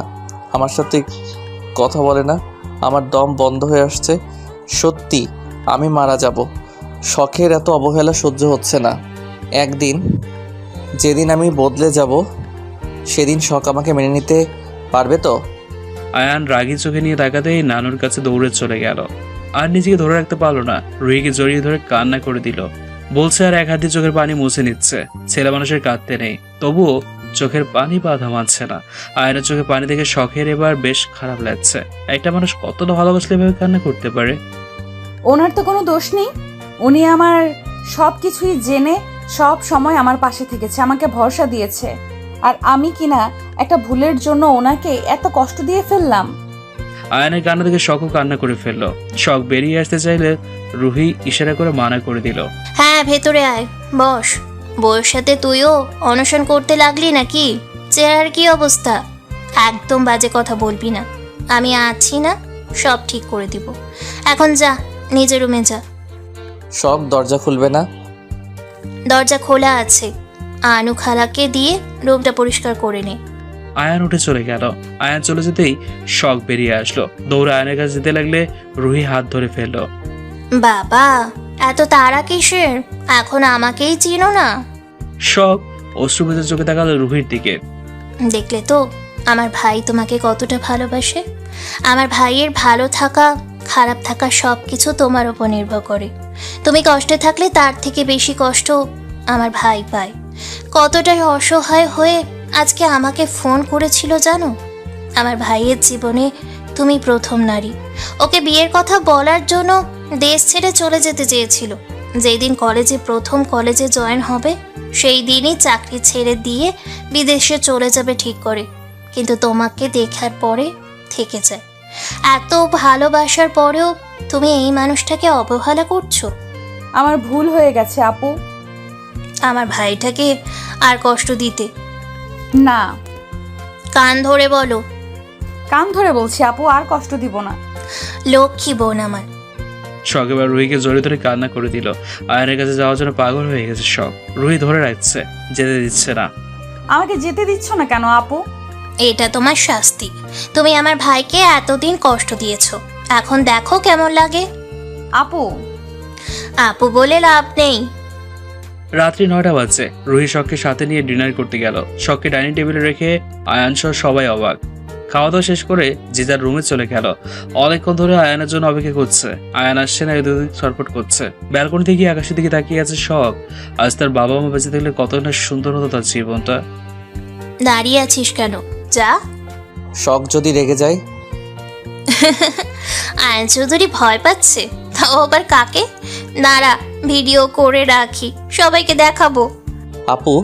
আমার সাথে কথা বলে না, আমার দম বন্ধ হয়ে আসছে। সত্যি আমি মারা যাব। শখের এত অবহেলা সহ্য হচ্ছে না। একদিন যেদিন আমি বদলে যাব সেদিন শখ আমাকে মেনে নিতে পারবে তো? আয়ান রাগী চোখে নিয়ে তাকাতেই নানুর কাছে দৌড়ে চলে গেল। আর নিজেকে ধরে রাখতে পারলো না, রুহিকে জড়িয়ে ধরে কান্না করে দিল। বলছে আর এক হাত দিয়ে চোখের পানি মুছে নিচ্ছে। ছেলে মানুষের কাঁদতে নেই, তবুও চোখের পানি বাধা মানছে না। আয়নের চোখে পানি দেখে শখের এবার বেশ খারাপ লাগছে। একটা মানুষ কতটা ভালোবাসলে এভাবে কান্না করতে পারে? ওনার তো কোনো দোষ নেই, উনি আমার সব কিছুই জেনে সব সময় আমার পাশে থেকেছে, আমাকে ভরসা দিয়েছে। আর আমি কিনা একটা ভুলের জন্য ওনাকে এত কষ্ট দিয়ে ফেললাম। আয়নের কান্না দেখে শখও কান্না করে ফেললো। শখ বেরিয়ে আসতে চাইলে রুহি ইশারা করে মানা করে দিল। হ্যাঁ, ভেতরে আয়, বস। বউয়ের সাথে তুইও অনশন করতে লাগলি নাকি? চেহারার কি অবস্থা? একদম বাজে কথা বলবি না, আমি আছি না, সব ঠিক করে দিব। এখন যা, নিজের রুমে যা। শখ দরজা খুলবে না? দরজা খোলা আছে, আনু খালাকে দিয়ে রুমটা পরিষ্কার করে নে। আয়ান উঠে চলে গেল। আয়ান চলে যেতেই শখ বেরিয়ে আসলো। দৌড়ে আয়নের কাছে যেতে লাগলে রুহি হাত ধরে ফেললো। বাবা, এত তাড়া কিসের? এখন আমাকেই চিনো না? শখ অশ্রুভেজা চোখে তাকালো রুহির দিকে। দেখলে তো আমার ভাই তোমাকে কতটা ভালোবাসে। আমার ভাইয়ের ভালো থাকা খারাপ থাকা সব কিছু তোমার উপর নির্ভর করে। তুমি কষ্টে থাকলে তার থেকে বেশি কষ্ট আমার ভাই পায়। কতটাই অসহায় হয়ে আজকে আমাকে ফোন করেছিল জানো? আমার ভাইয়ের জীবনে তুমি প্রথম নারী। ওকে বিয়ের কথা বলার জন্য দেশ ছেড়ে চলে যেতে চেয়েছিল। যেই দিন প্রথম কলেজে জয়েন হবে সেই দিনই চাকরি ছেড়ে দিয়ে বিদেশে চলে যাবে ঠিক করে, কিন্তু তোমাকে দেখার পরে থেকে যায়। এত ভালোবাসার পরেও তুমি এই মানুষটাকে অবহেলা করছো। আমার ভুল হয়ে গেছে আপু। আমার ভাইটাকে আর কষ্ট দিতে না। কান ধরে বলো। কান ধরে বলছি আপু, আর কষ্ট দিব না। লক্ষ্মী বোন আমার। শখ এবার রুহিকে জড়িয়ে ধরে কান্না করে দিল। আয়নের কাছে যাওয়ার জন্য পাগল হয়ে গেছে শখ। রুহি ধরে রাখছে, যেতে দিচ্ছে না। আমাকে যেতে দিচ্ছ না কেন আপু? এটা তোমার শাস্তি। তুমি আমার ভাইকে এতদিন কষ্ট দিয়েছো, এখন দেখো কেমন লাগে। আপু আপু বলে লাভ নেই। রাত্রি 9টা বাজছে। রুহি শখকে সাথে নিয়ে ডিনার করতে গেল। শখকে ডাইনিং টেবিলে রেখে আয়ান সহ সবাই অবাক। খাওয়া দাওয়া শেষ করে যে যার রুমে চলে গেল। অনেকক্ষণ ধরে আয়ানের জন্য অপেক্ষা করছে। আয়ান আসছে না, এদিক ছটফট করছে। ব্যালকনি থেকে আকাশের দিকে তাকিয়ে আছে শখ। আজ তার বাবা মা বেঁচে থাকলে কত না সুন্দর হতো তার জীবনটা। দাঁড়িয়ে আছিস কেন? যা। শখ যদি রেগে যায়? আয়ন চৌধুরী ভয় পাচ্ছে, তাও আবার কাকে? দাঁড়া, ভিডিও করে রাখি, সবাইকে দেখাবো। আপু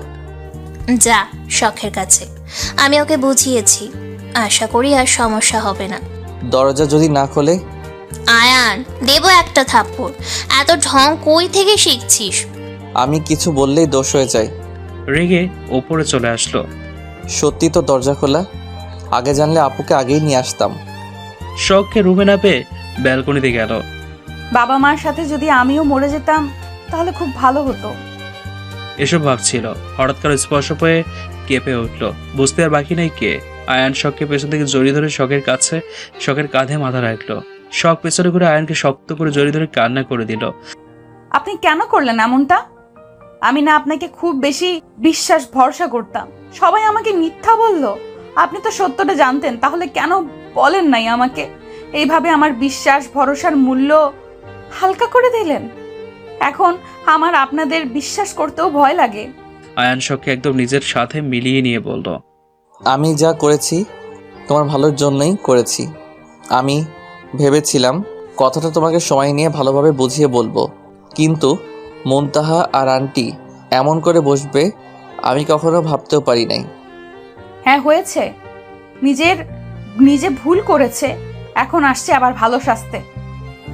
যা শখের কাছে, আমি ওকে বুঝিয়েছি, আশা করি আর সমস্যা হবে না। দরজা যদি না খোলে? আয়ান, দেবো একটা থাপ্পড়। এত ঢং কই থেকে শিখছিস? আমি কিছু বললেই দোষ হয়ে যায়। রেগে ওপরে চলে আসলো। সত্যি তো দরজা খোলা? আগে জানলে আপুকে আগেই নিয়ে আসতাম। শখকে রুমে না পেয়ে ব্যালকনিতে গেল। বাবা মার সাথে যদি আমিও মরে যেতাম তাহলে খুব ভালো হতো। এসব ভাবছিল, হঠাৎ করে স্পর্শ পেয়ে কেঁপে উঠল। বুঝতে আর বাকি নেই কে। আয়ান শখকে পেছন থেকে জড়িয়ে ধরে শখের কাছে, শখের কাঁধে মাথা রাখলো। শখ পেছনে ঘুরে আয়ানকে শক্ত করে জড়িয়ে ধরে কান্না করে দিল। আপনি কেন করলেন এমনটা? আমি না আপনাকে খুব বেশি বিশ্বাস ভরসা করতাম, সবাই আমাকে মিথ্যা বলল। আপনি তো সত্যটা জানতেন, তাহলে কেন বলেন নাই আমাকে? এইভাবে আমার বিশ্বাস ভরসার মূল্য হালকা করে দিলেন। এখন আমার আপনাদের বিশ্বাস করতেও ভয় লাগে। আয়ান শখকে একদম নিজের সাথে মিলিয়ে নিয়ে বলল, আমি যা করেছি তোমার ভালোর জন্যই করেছি। আমি ভেবেছিলাম কথাটা তোমাকে সময় নিয়ে ভালোভাবে বুঝিয়ে বলবো, কিন্তু মুনতাহা আর আন্টি এমন করে বসবে আমি কখনো ভাবতেও পারি নাই। হ্যাঁ হয়েছে, নিজে ভুল করেছে, এখন আসছে আবার ভালো শাস্তে।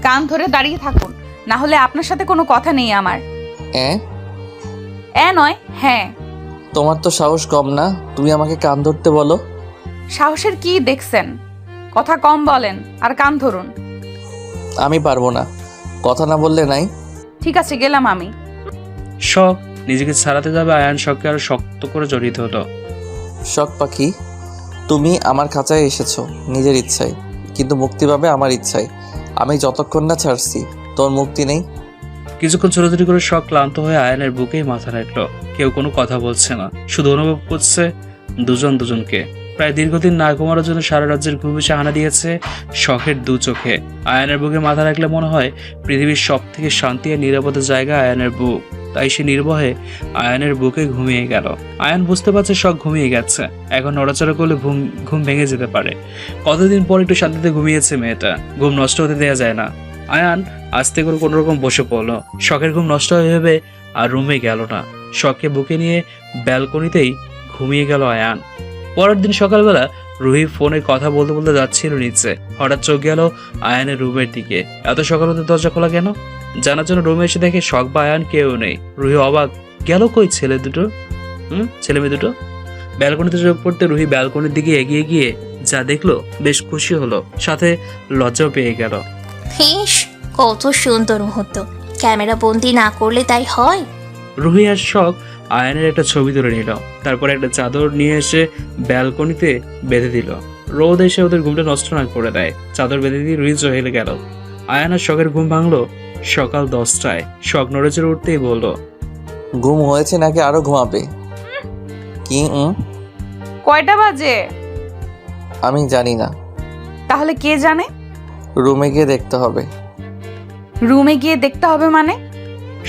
কান ধরে দাঁড়িয়ে থাকুন, না হলে আপনার সাথে কোনো কথা নেই আমার। নয় হ্যাঁ। তোমার তো সাহস কম না, তুমি আমাকে কান ধরতে বলো। সাহসের কি দেখছেন? কথা কম বলেন আর কান ধরুন। আমি পারবো না, কথা না বললে নাই। ঠিক আছে, গেলাম আমি। শখ নিজেকে ছাড়াতে যাবে, আয়ান শখকে আরো শক্ত করে জড়িয়ে ধরল। শখ পাখি, তুমি আমার খাঁচায় এসেছো নিজের ইচ্ছায়, কিন্তু মুক্তি পাবে আমার ইচ্ছায়। আমি যতক্ষণ না ছাড়ছি তোর মুক্তি নেই। কিছুক্ষণ ছোটাছুটি করে শখ ক্লান্ত হয়ে আয়ানের বুকেই মাথা রাখলো। কেউ কোনো কথা বলছে না, শুধু অনুভব করছে দুজন দুজনকে। প্রায় দীর্ঘদিন না ঘুমানোর জন্য সারা রাজ্যের ঘুম এসে হানা দিয়েছে শখের দু চোখে। আয়ানের বুকে মাথা রাখলে মনে হয় পৃথিবীর সব থেকে শান্তি আর নিরাপদের জায়গা আয়ানের বুক। তাই সে নির্ভয়ে আয়ানের বুকে ঘুমিয়ে গেল। আয়ান বুঝতে পারছে শখ ঘুমিয়ে গেছে, এখন নড়াচড়া করলে ঘুম ভেঙে যেতে পারে। কতদিন পর একটু শান্তিতে ঘুমিয়েছে মেয়েটা, ঘুম নষ্ট হতে দেওয়া যায় না। আয়ান আস্তে করে কোনো রকম বসে পড়লো। শখের ঘুম নষ্ট হয়ে ভেবে আর রুমে গেল না, শখকে বুকে নিয়ে ব্যালকনিতেই ঘুমিয়ে গেল আয়ান। পরের দিন সকালবেলা রুহি ফোনে কথা বলতে বলতে যাচ্ছিল নিচে, হঠাৎ চোখ গেল আয়ানের রুমের দিকে। এত সকাল হতে দরজা খোলা কেন? জানার জন্য রুমে এসে দেখে শখ বা আয়ান কেউ নেই। রুহি অবাক, গেল কই ছেলে মেয়ে দুটো? ব্যালকনিতে চোখ পড়তে রুহি ব্যালকনির দিকে এগিয়ে গিয়ে যা দেখলো বেশ খুশি হলো, সাথে লজ্জাও পেয়ে গেল। ইস, কত সুন্দর মুহূর্ত, ক্যামেরা বন্দি না করলে তাই হয়। রুহি আর শখ আয়ানের একটা ছবি তুলে নিল, তারপর একটা চাদর নিয়ে এসে ব্যালকনিতে বেঁধে দিল। রোদ এসে ওদের ঘুমটা নষ্ট না করে দেয়। চাদর বেঁধে দিয়ে রুহি চলে গেল। আয়ান আর শখের ঘুম ভাঙলো সকাল 10টায়। শখ নড়েচড়ে উঠতেই বলল, ঘুম হয়েছে নাকি আরো ঘুমাবে? কি কয়টা বাজে? আমি জানি না। তাহলে কে জানে? রুমে গিয়ে দেখতে হবে। রুমে গিয়ে দেখতে হবে মানে?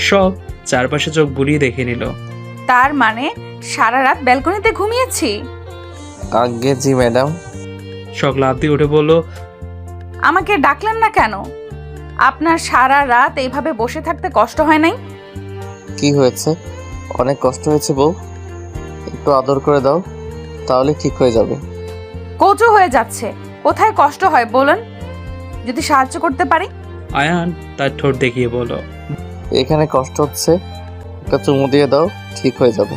শখ চারপাশে চোখ বুলিয়ে দেখে নিল। তার মানে সারা রাত ব্যালকনিতে ঘুমিয়েছি? আগে জি ম্যাডাম। শখ লাফ দিয়ে উঠে বলল, আমাকে ডাকলেন না কেন? আপনার সারা রাত এইভাবে বসে থাকতে কষ্ট হয় নাই? কি হয়েছে? অনেক কষ্ট হয়েছে বউ, একটু আদর করে দাও, তাহলে ঠিক হয়ে যাবে। কচু হয়ে যাচ্ছে, কোথায় কষ্ট হয় বলেন, যদি সাহায্য করতে পারি। আয়ান তার ঠোঁট দেখিয়ে বলল, এখানে কষ্ট হচ্ছে, একটা চুমু দিয়ে দাও, ঠিক হয়ে যাবে।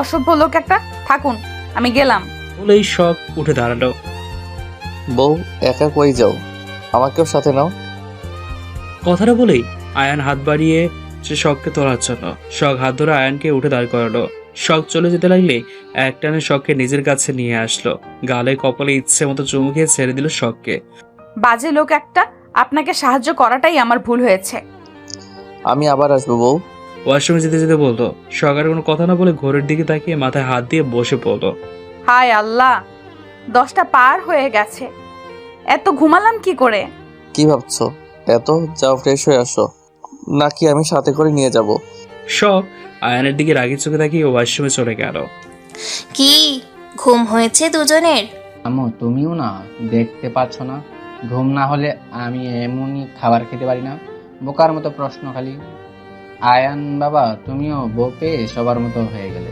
অসভ্য লোক একটা, থাকুন আমি গেলাম। বলেই শখ উঠে দাঁড়ালো। বউ একা কই যাও, আমাকেও সাথে নাও। কথাটা বলেই আয়ান হাত বাড়িয়ে সে শখকে তোলার জন্য। শখ হাত ধরে আয়ানকে উঠে দাঁড় করালো। শখ চলে যেতে লাগলে একটানে শখকে নিজের কাছে নিয়ে আসলো, গালে কপালে ইচ্ছে মতো চুমু খেয়ে ছেড়ে দিল শখকে। বাজে লোক একটা, আপনাকে সাহায্য করাটাই আমার ভুল হয়েছে। আমি আবার আসবো বউ। ওয়াশরুমে যেতে যেতে বলতো। শখ আর কোনো কথা না বলে ঘরের দিকে তাকিয়ে মাথায় হাত দিয়ে বসে পড়লো। হায় আল্লাহ, 10টা পার হয়ে গেছে, এত ঘুমালাম কি করে? কি ভাবছো এত? যাও ফ্রেশ হয়ে আসো, নাকি আমি সাথে করে নিয়ে যাব? শখ আয়ানের দিকে রাগি চোখে তাকিয়ে ওয়াশরুমে চলে গেল। কি ঘুম হয়েছে দুজনের? আম্মু তুমিও না দেখতে পাচ্ছ না? ঘুম না হলে আমি এমনই খাবার খেতে পারি না? বোকার মতো প্রশ্ন খালি। আয়ান বাবা, তুমিও বউ পেয়ে সবার মতো হয়ে গেলে।